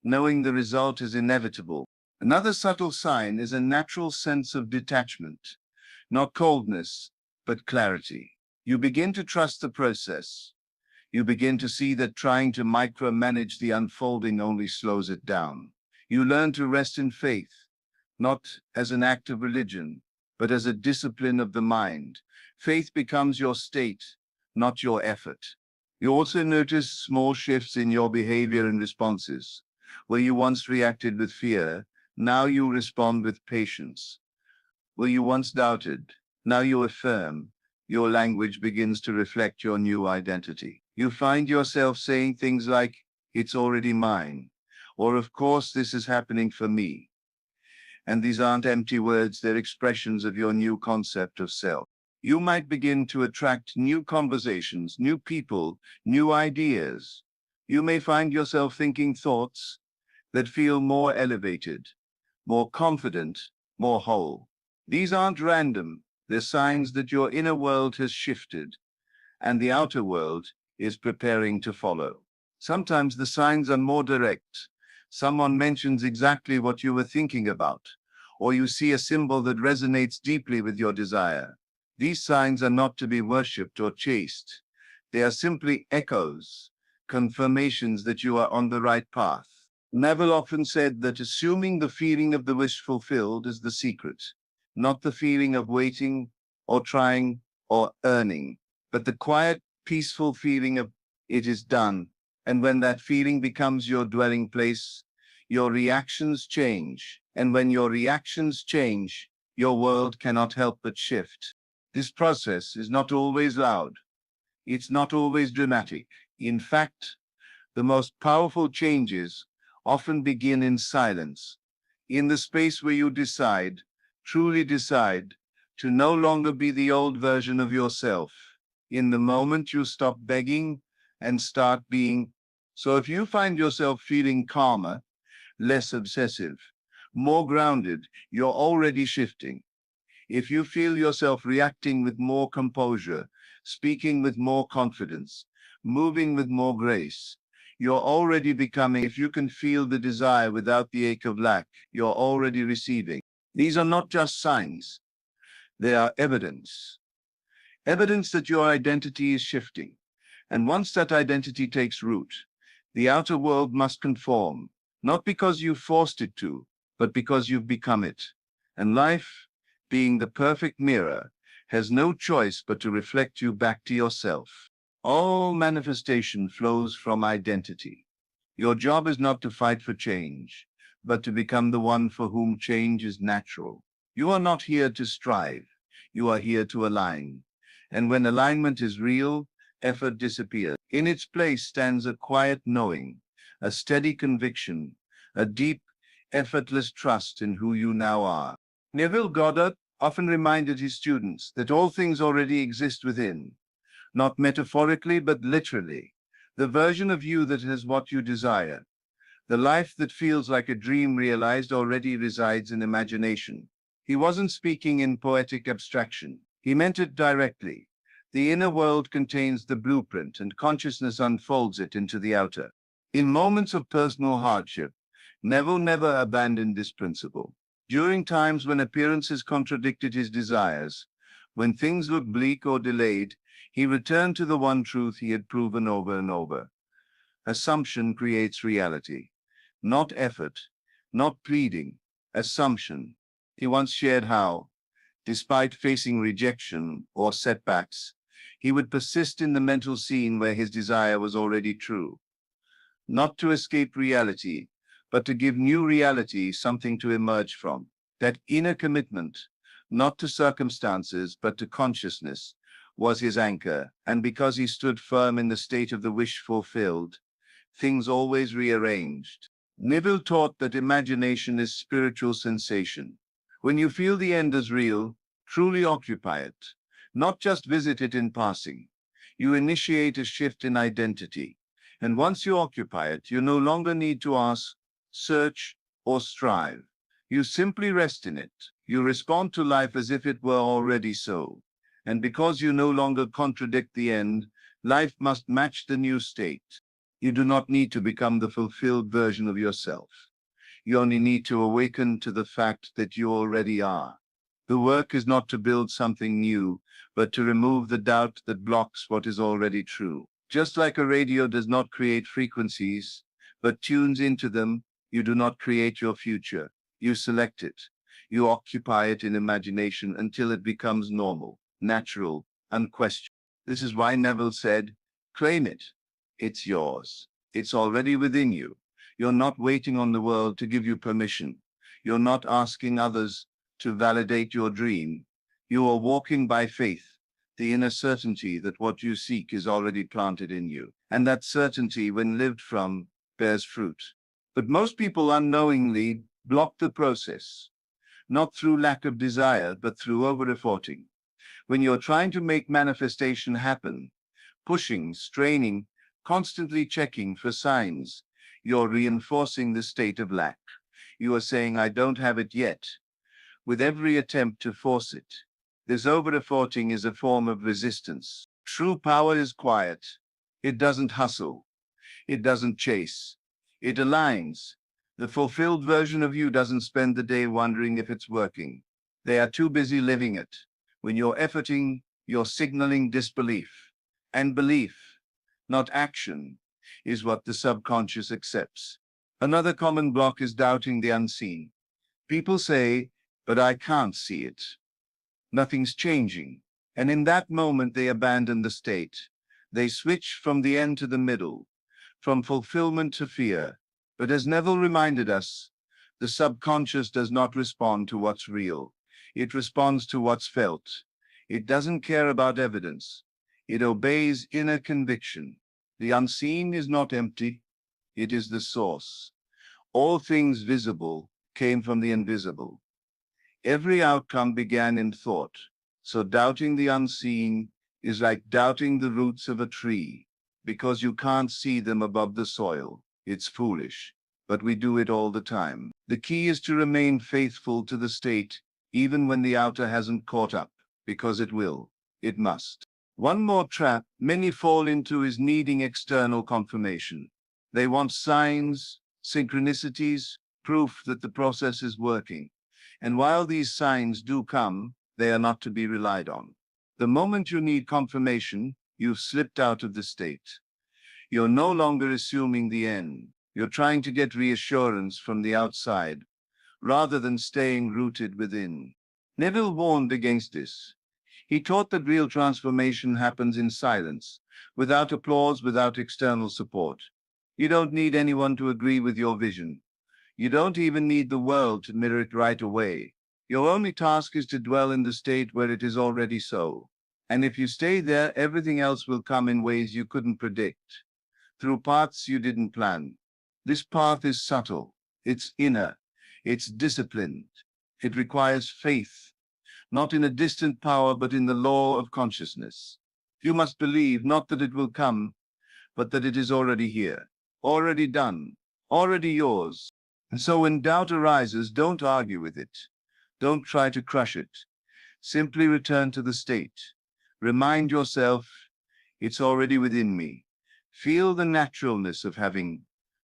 knowing the result is inevitable. Another subtle sign is a natural sense of detachment, not coldness, but clarity. You begin to trust the process. You begin to see that trying to micromanage the unfolding only slows it down. You learn to rest in faith, not as an act of religion, but as a discipline of the mind. Faith becomes your state, not your effort. You also notice small shifts in your behavior and responses. Where you once reacted with fear, now you respond with patience. Where you once doubted, now you affirm. Your language begins to reflect your new identity. You find yourself saying things like, "It's already mine," or "Of course this is happening for me." And these aren't empty words, they're expressions of your new concept of self. You might begin to attract new conversations, new people, new ideas. You may find yourself thinking thoughts that feel more elevated, more confident, more whole. These aren't random, they're signs that your inner world has shifted, and the outer world is preparing to follow. Sometimes the signs are more direct. Someone mentions exactly what you were thinking about, or you see a symbol that resonates deeply with your desire. These signs are not to be worshipped or chased. They are simply echoes, confirmations that you are on the right path. Neville often said that assuming the feeling of the wish fulfilled is the secret, not the feeling of waiting or trying or earning, but the quiet, peaceful feeling of it is done. And when that feeling becomes your dwelling place, your reactions change. And when your reactions change, your world cannot help but shift. This process is not always loud. It's not always dramatic. In fact, the most powerful changes often begin in silence, in the space where you decide, truly decide, to no longer be the old version of yourself. In the moment you stop begging and start being. So if you find yourself feeling calmer, less obsessive, more grounded, you're already shifting. If you feel yourself reacting with more composure, speaking with more confidence, moving with more grace, you're already becoming. If you can feel the desire without the ache of lack, you're already receiving. These are not just signs, they are evidence. Evidence that your identity is shifting. And once that identity takes root, The outer world must conform, not because you forced it to, but because you've become it. And life, being the perfect mirror, has no choice but to reflect you back to yourself. All manifestation flows from identity. Your job is not to fight for change, but to become the one for whom change is natural. You are not here to strive. You are here to align. And when alignment is real, effort disappears. In its place stands a quiet knowing, a steady conviction, a deep, effortless trust in who you now are. Neville Goddard often reminded his students that all things already exist within, not metaphorically, but literally. The version of you that has what you desire. The life that feels like a dream realized already resides in imagination. He wasn't speaking in poetic abstraction. He meant it directly. The inner world contains the blueprint, and consciousness unfolds it into the outer. In moments of personal hardship, Neville never abandoned this principle. During times when appearances contradicted his desires, when things looked bleak or delayed, he returned to the one truth he had proven over and over. Assumption creates reality. Not effort, not pleading, assumption. He once shared how, despite facing rejection or setbacks, he would persist in the mental scene where his desire was already true. Not to escape reality, but to give new reality something to emerge from. That inner commitment, not to circumstances, but to consciousness, was his anchor, and because he stood firm in the state of the wish fulfilled, things always rearranged. Neville taught that imagination is spiritual sensation. When you feel the end is real, truly occupy it, not just visit it in passing. You initiate a shift in identity. And once you occupy it, you no longer need to ask, search, or strive. You simply rest in it. You respond to life as if it were already so. And because you no longer contradict the end, life must match the new state. You do not need to become the fulfilled version of yourself. You only need to awaken to the fact that you already are. The work is not to build something new, but to remove the doubt that blocks what is already true. Just like a radio does not create frequencies, but tunes into them, you do not create your future. You select it. You occupy it in imagination until it becomes normal, natural, unquestioned. This is why Neville said, claim it. It's yours. It's already within you. You're not waiting on the world to give you permission. You're not asking others to validate your dream. You are walking by faith, the inner certainty that what you seek is already planted in you. And that certainty, when lived from, bears fruit. But most people unknowingly block the process, not through lack of desire, but through over-efforting. When you're trying to make manifestation happen, pushing, straining, constantly checking for signs, you're reinforcing the state of lack. You are saying, I don't have it yet, with every attempt to force it. This over-efforting is a form of resistance. True power is quiet. It doesn't hustle. It doesn't chase. It aligns. The fulfilled version of you doesn't spend the day wondering if it's working. They are too busy living it. When you're efforting, you're signaling disbelief. And belief, not action, is what the subconscious accepts. Another common block is doubting the unseen. People say, but I can't see it. Nothing's changing. And in that moment, they abandon the state. They switch from the end to the middle, from fulfillment to fear. But as Neville reminded us, the subconscious does not respond to what's real. It responds to what's felt. It doesn't care about evidence. It obeys inner conviction. The unseen is not empty. It is the source. All things visible came from the invisible. Every outcome began in thought. So doubting the unseen is like doubting the roots of a tree. Because you can't see them above the soil. It's foolish, but we do it all the time. The key is to remain faithful to the state, even when the outer hasn't caught up, because it will. It must. One more trap many fall into is needing external confirmation. They want signs, synchronicities, proof that the process is working. And while these signs do come, they are not to be relied on. The moment you need confirmation, you've slipped out of the state. You're no longer assuming the end. You're trying to get reassurance from the outside, rather than staying rooted within. Neville warned against this. He taught that real transformation happens in silence, without applause, without external support. You don't need anyone to agree with your vision. You don't even need the world to mirror it right away. Your only task is to dwell in the state where it is already so. And if you stay there, everything else will come in ways you couldn't predict, through paths you didn't plan. This path is subtle, it's inner, it's disciplined. It requires faith, not in a distant power, but in the law of consciousness. You must believe not that it will come, but that it is already here, already done, already yours. And so when doubt arises, don't argue with it. Don't try to crush it. Simply return to the state. Remind yourself, it's already within me. Feel the naturalness of having.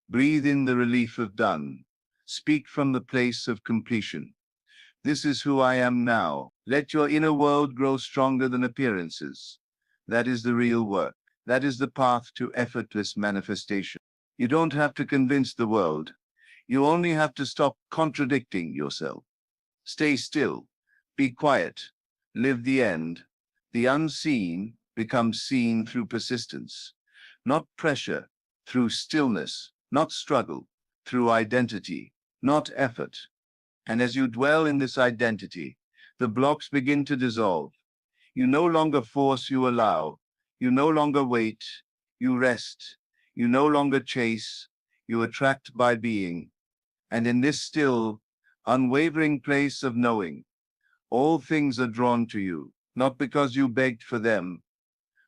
Breathe in the relief of done. Speak from the place of completion. This is who I am now. Let your inner world grow stronger than appearances. That is the real work. That is the path to effortless manifestation. You don't have to convince the world. You only have to stop contradicting yourself. Stay still. Be quiet. Live the end. The unseen becomes seen through persistence, not pressure, through stillness, not struggle, through identity, not effort. And as you dwell in this identity, the blocks begin to dissolve. You no longer force, you allow. You no longer wait, you rest. You no longer chase, you attract by being. And in this still, unwavering place of knowing, all things are drawn to you, not because you begged for them,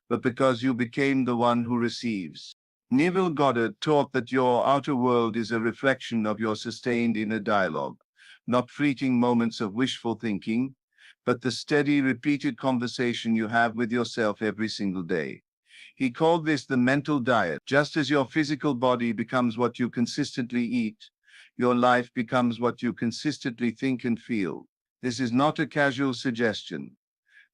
but because you became the one who receives. Neville Goddard taught that your outer world is a reflection of your sustained inner dialogue, not fleeting moments of wishful thinking, but the steady, repeated conversation you have with yourself every single day. He called this the mental diet. Just as your physical body becomes what you consistently eat, your life becomes what you consistently think and feel. This is not a casual suggestion.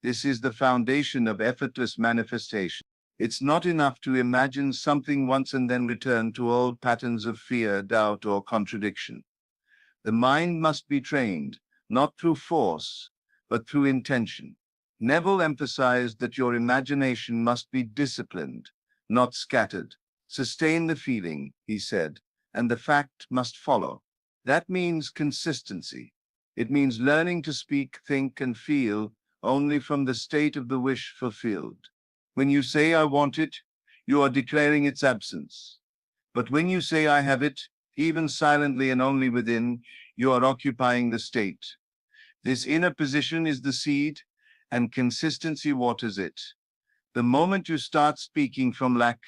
This is the foundation of effortless manifestation. It's not enough to imagine something once and then return to old patterns of fear, doubt, or contradiction. The mind must be trained, not through force, but through intention. Neville emphasized that your imagination must be disciplined, not scattered. Sustain the feeling, he said, and the fact must follow. That means consistency. It means learning to speak, think, and feel only from the state of the wish fulfilled. When you say, I want it, you are declaring its absence. But when you say, I have it, even silently and only within, you are occupying the state. This inner position is the seed, and consistency waters it. The moment you start speaking from lack,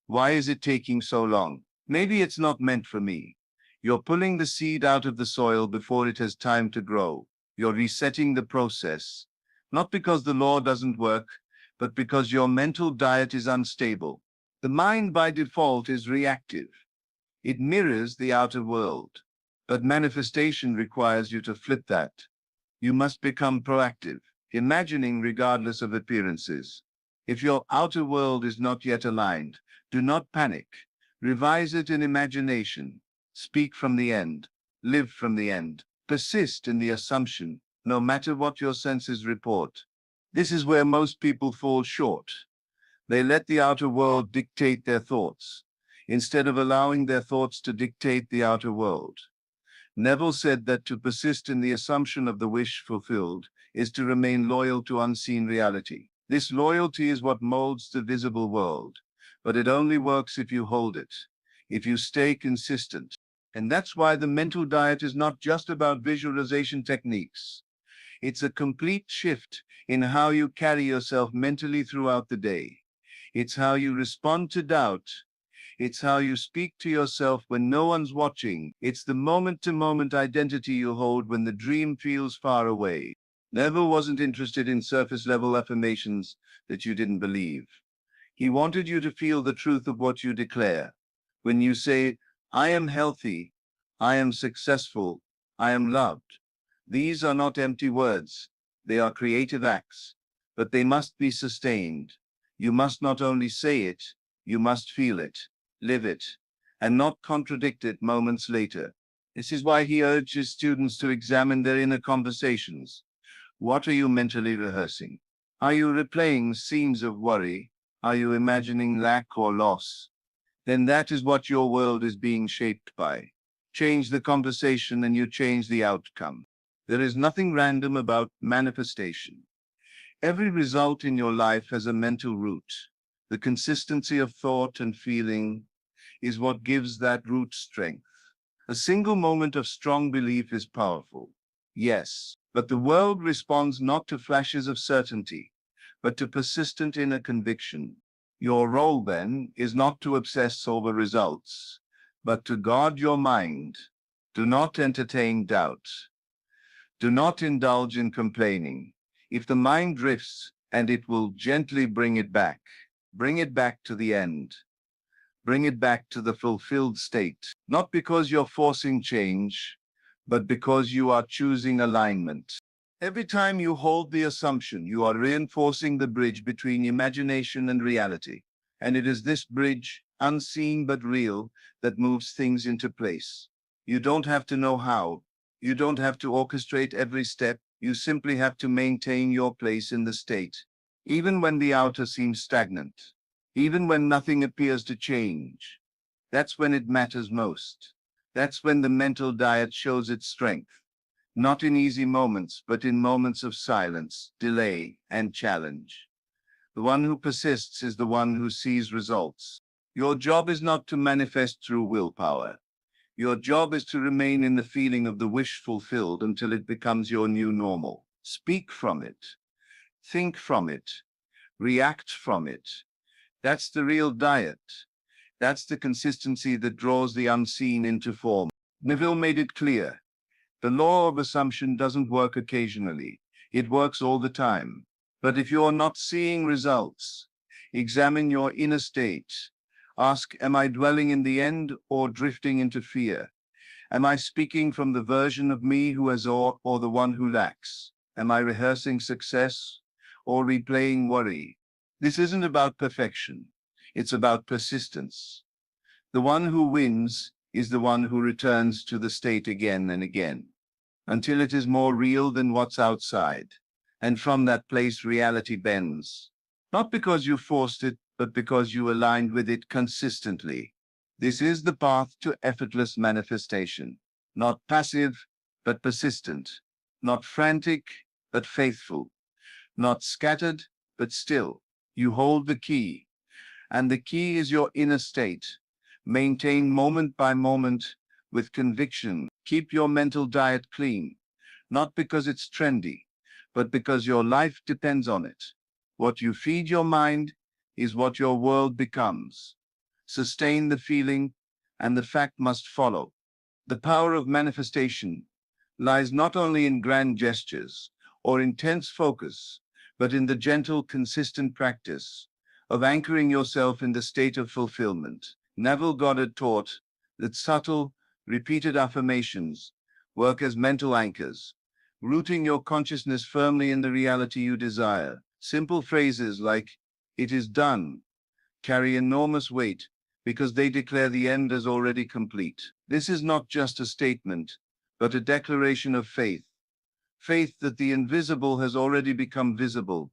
why is it taking so long? Maybe it's not meant for me. You're pulling the seed out of the soil before it has time to grow. You're resetting the process, not because the law doesn't work, but because your mental diet is unstable. The mind by default is reactive. It mirrors the outer world. But manifestation requires you to flip that. You must become proactive, imagining regardless of appearances. If your outer world is not yet aligned, do not panic. Revise it in imagination. Speak from the end. Live from the end. Persist in the assumption, no matter what your senses report. This is where most people fall short. They let the outer world dictate their thoughts, instead of allowing their thoughts to dictate the outer world. Neville said that to persist in the assumption of the wish fulfilled is to remain loyal to unseen reality. This loyalty is what molds the visible world, but it only works if you hold it, if you stay consistent. And that's why the mental diet is not just about visualization techniques. It's a complete shift in how you carry yourself mentally throughout the day. It's how you respond to doubt. It's how you speak to yourself when no one's watching. It's the moment-to-moment identity you hold when the dream feels far away. Neville wasn't interested in surface-level affirmations that you didn't believe. He wanted you to feel the truth of what you declare. When you say, I am healthy, I am successful, I am loved, these are not empty words. They are creative acts, but they must be sustained. You must not only say it, You must feel it, live it, and not contradict it moments later. This is why he urges students to examine their inner conversations. What are you mentally rehearsing? Are you replaying scenes of worry? Are you imagining lack or loss? Then that is what your world is being shaped by. Change the conversation and you change the outcome. There is nothing random about manifestation. Every result in your life has a mental root. The consistency of thought and feeling is what gives that root strength. A single moment of strong belief is powerful. Yes, but the world responds not to flashes of certainty, but to persistent inner conviction. Your role, then, is not to obsess over results, but to guard your mind. Do not entertain doubt. Do not indulge in complaining. If the mind drifts, and it will gently bring it back to the end. Bring it back to the fulfilled state, not because you're forcing change, but because you are choosing alignment. Every time you hold the assumption, you are reinforcing the bridge between imagination and reality. And it is this bridge, unseen but real, that moves things into place. You don't have to know how. You don't have to orchestrate every step. You simply have to maintain your place in the state, even when the outer seems stagnant. Even when nothing appears to change. That's when it matters most. That's when the mental diet shows its strength. Not in easy moments, but in moments of silence, delay, and challenge. The one who persists is the one who sees results. Your job is not to manifest through willpower. Your job is to remain in the feeling of the wish fulfilled until it becomes your new normal. Speak from it. Think from it. React from it. That's the real diet. That's the consistency that draws the unseen into form. Neville made it clear. The law of assumption doesn't work occasionally. It works all the time. But if you're not seeing results, examine your inner state. Ask, am I dwelling in the end or drifting into fear? Am I speaking from the version of me who has or the one who lacks? Am I rehearsing success or replaying worry? This isn't about perfection. It's about persistence. The one who wins is the one who returns to the state again and again, until it is more real than what's outside. And from that place, reality bends. Not because you forced it, but because you aligned with it consistently. This is the path to effortless manifestation. Not passive, but persistent. Not frantic, but faithful. Not scattered, but still. You hold the key, and the key is your inner state. Maintain moment by moment with conviction. Keep your mental diet clean, not because it's trendy, but because your life depends on it. What you feed your mind is what your world becomes. Sustain the feeling, and the fact must follow. The power of manifestation lies not only in grand gestures or intense focus, but in the gentle, consistent practice of anchoring yourself in the state of fulfillment. Neville Goddard taught that subtle, repeated affirmations work as mental anchors, rooting your consciousness firmly in the reality you desire. Simple phrases like, "It is done," carry enormous weight because they declare the end as already complete. This is not just a statement, but a declaration of faith. Faith that the invisible has already become visible,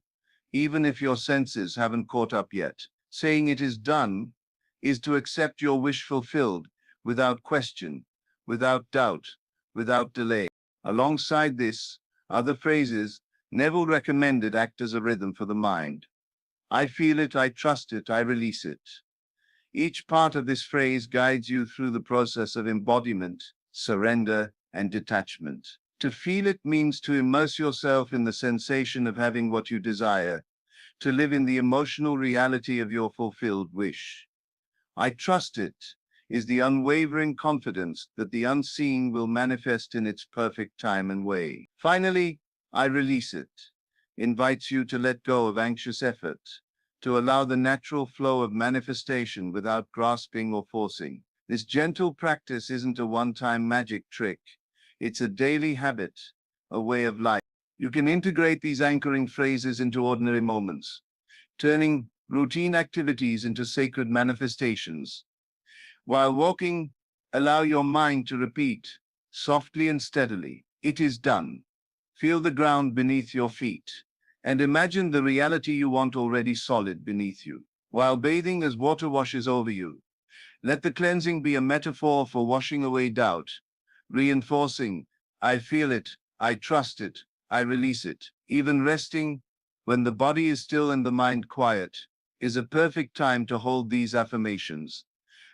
even if your senses haven't caught up yet. Saying it is done is to accept your wish fulfilled without question, without doubt, without delay. Alongside this, other phrases Neville recommended act as a rhythm for the mind. I feel it, I trust it, I release it. Each part of this phrase guides you through the process of embodiment, surrender, and detachment. To feel it means to immerse yourself in the sensation of having what you desire, to live in the emotional reality of your fulfilled wish. I trust it is the unwavering confidence that the unseen will manifest in its perfect time and way. Finally, I release it invites you to let go of anxious effort, to allow the natural flow of manifestation without grasping or forcing. This gentle practice isn't a one-time magic trick. It's a daily habit, a way of life. You can integrate these anchoring phrases into ordinary moments, turning routine activities into sacred manifestations. While walking, allow your mind to repeat, softly and steadily, "It is done." Feel the ground beneath your feet, and imagine the reality you want already solid beneath you. While bathing as water washes over you, let the cleansing be a metaphor for washing away doubt, reinforcing, "I feel it, I trust it, I release it." Even resting, when the body is still and the mind quiet, is a perfect time to hold these affirmations,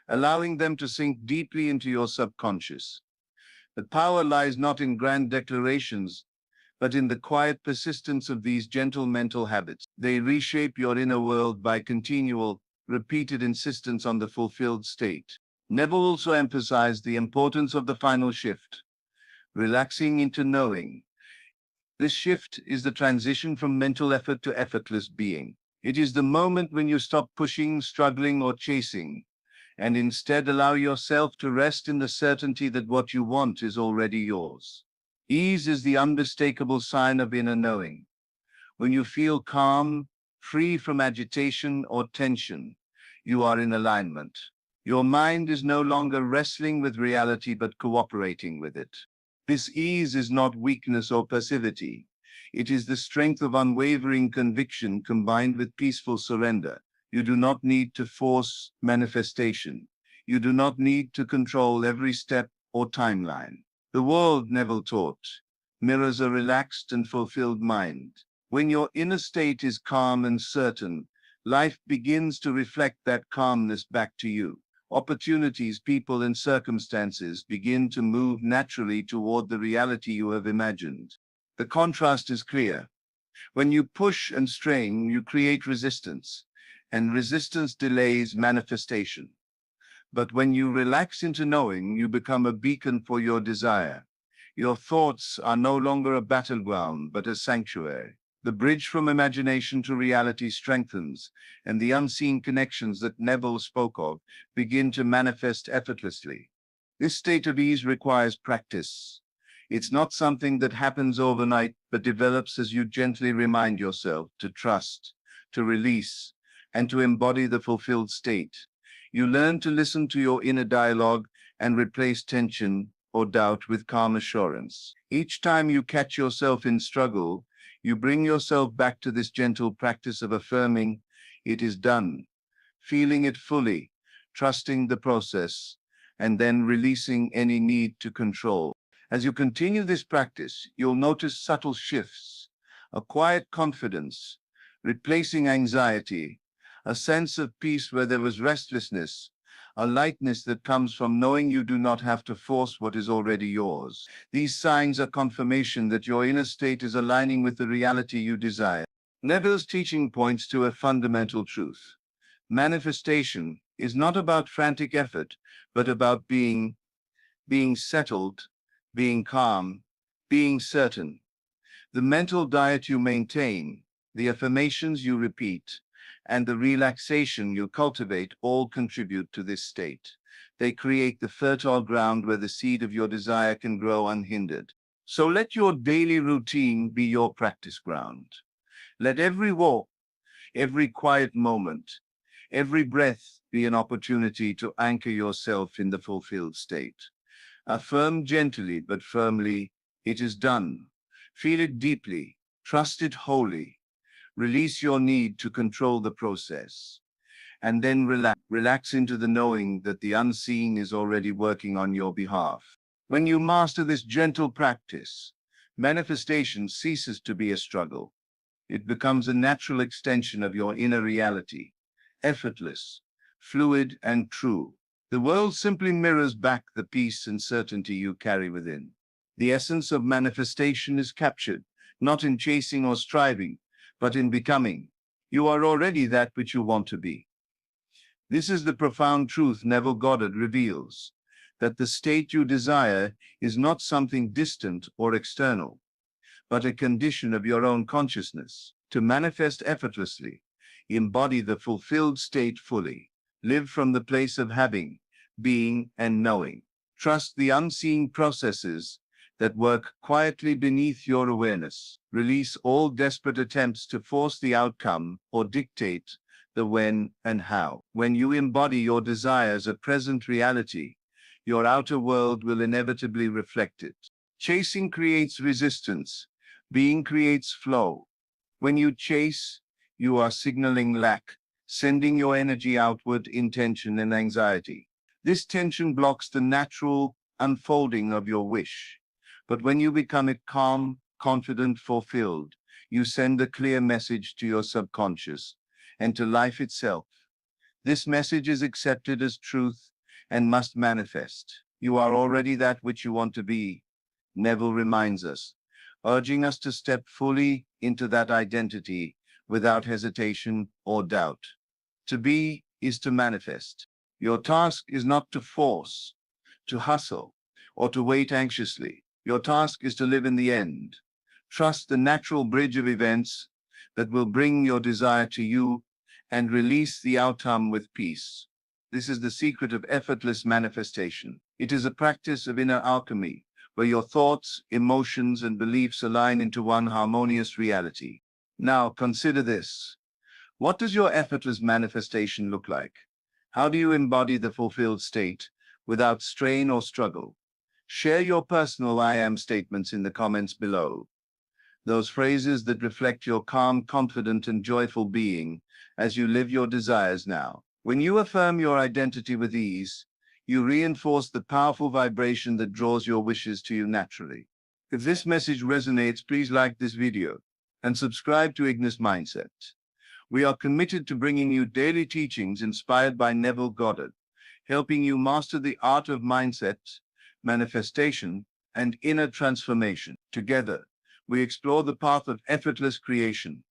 allowing them to sink deeply into your subconscious. The power lies not in grand declarations, but in the quiet persistence of these gentle mental habits. They reshape your inner world by continual, repeated insistence on the fulfilled state. Neville also emphasized the importance of the final shift, relaxing into knowing. This shift is the transition from mental effort to effortless being. It is the moment when you stop pushing, struggling, or chasing, and instead allow yourself to rest in the certainty that what you want is already yours. Ease is the unmistakable sign of inner knowing. When you feel calm, free from agitation or tension, you are in alignment. Your mind is no longer wrestling with reality but cooperating with it. This ease is not weakness or passivity. It is the strength of unwavering conviction combined with peaceful surrender. You do not need to force manifestation. You do not need to control every step or timeline. The world, Neville taught, mirrors a relaxed and fulfilled mind. When your inner state is calm and certain, life begins to reflect that calmness back to you. Opportunities, people, and circumstances begin to move naturally toward the reality you have imagined. The contrast is clear. When you push and strain, you create resistance, and resistance delays manifestation. But when you relax into knowing, you become a beacon for your desire. Your thoughts are no longer a battleground, but a sanctuary. The bridge from imagination to reality strengthens, and the unseen connections that Neville spoke of begin to manifest effortlessly. This state of ease requires practice. It's not something that happens overnight, but develops as you gently remind yourself to trust, to release, and to embody the fulfilled state. You learn to listen to your inner dialogue and replace tension or doubt with calm assurance. Each time you catch yourself in struggle, you bring yourself back to this gentle practice of affirming, "It is done," feeling it fully, trusting the process, and then releasing any need to control. As you continue this practice, you'll notice subtle shifts, a quiet confidence, replacing anxiety, a sense of peace where there was restlessness, a lightness that comes from knowing you do not have to force what is already yours. These signs are confirmation that your inner state is aligning with the reality you desire. Neville's teaching points to a fundamental truth. Manifestation is not about frantic effort, but about being settled, being calm, being certain. The mental diet you maintain, the affirmations you repeat, and the relaxation you cultivate all contribute to this state. They create the fertile ground where the seed of your desire can grow unhindered. So let your daily routine be your practice ground. Let every walk, every quiet moment, every breath be an opportunity to anchor yourself in the fulfilled state. Affirm gently but firmly, "It is done." Feel it deeply, trust it wholly. Release your need to control the process, and then relax into the knowing that the unseen is already working on your behalf. When you master this gentle practice, manifestation ceases to be a struggle. It becomes a natural extension of your inner reality, effortless, fluid, and true. The world simply mirrors back the peace and certainty you carry within. The essence of manifestation is captured, not in chasing or striving, but in becoming. You are already that which you want to be. This is the profound truth Neville Goddard reveals, that the state you desire is not something distant or external, but a condition of your own consciousness. To manifest effortlessly, embody the fulfilled state fully, live from the place of having, being, and knowing. Trust the unseen processes that work quietly beneath your awareness. Release all desperate attempts to force the outcome or dictate the when and how. When you embody your desires as a present reality, your outer world will inevitably reflect it. Chasing creates resistance. Being creates flow. When you chase, you are signaling lack, sending your energy outward in tension and anxiety. This tension blocks the natural unfolding of your wish. But when you become calm, confident, fulfilled, you send a clear message to your subconscious and to life itself. This message is accepted as truth and must manifest. You are already that which you want to be, Neville reminds us, urging us to step fully into that identity without hesitation or doubt. To be is to manifest. Your task is not to force, to hustle, or to wait anxiously. Your task is to live in the end. Trust the natural bridge of events that will bring your desire to you and release the outcome with peace. This is the secret of effortless manifestation. It is a practice of inner alchemy, where your thoughts, emotions, and beliefs align into one harmonious reality. Now, consider this. What does your effortless manifestation look like? How do you embody the fulfilled state without strain or struggle? Share your personal I am statements in the comments below. Those phrases that reflect your calm, confident, and joyful being as you live your desires now. When you affirm your identity with ease, you reinforce the powerful vibration that draws your wishes to you naturally. If this message resonates, please like this video and subscribe to Ignis Mindset. We are committed to bringing you daily teachings inspired by Neville Goddard, helping you master the art of mindset, manifestation, and inner transformation. Together, we explore the path of effortless creation,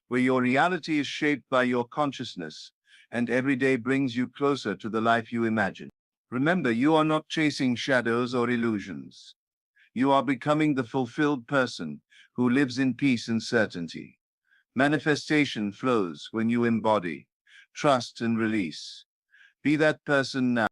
where your reality is shaped by your consciousness and every day brings you closer to the life you imagine. Remember, you are not chasing shadows or illusions. You are becoming the fulfilled person who lives in peace and certainty. Manifestation flows when you embody, trust, and release. Be that person now.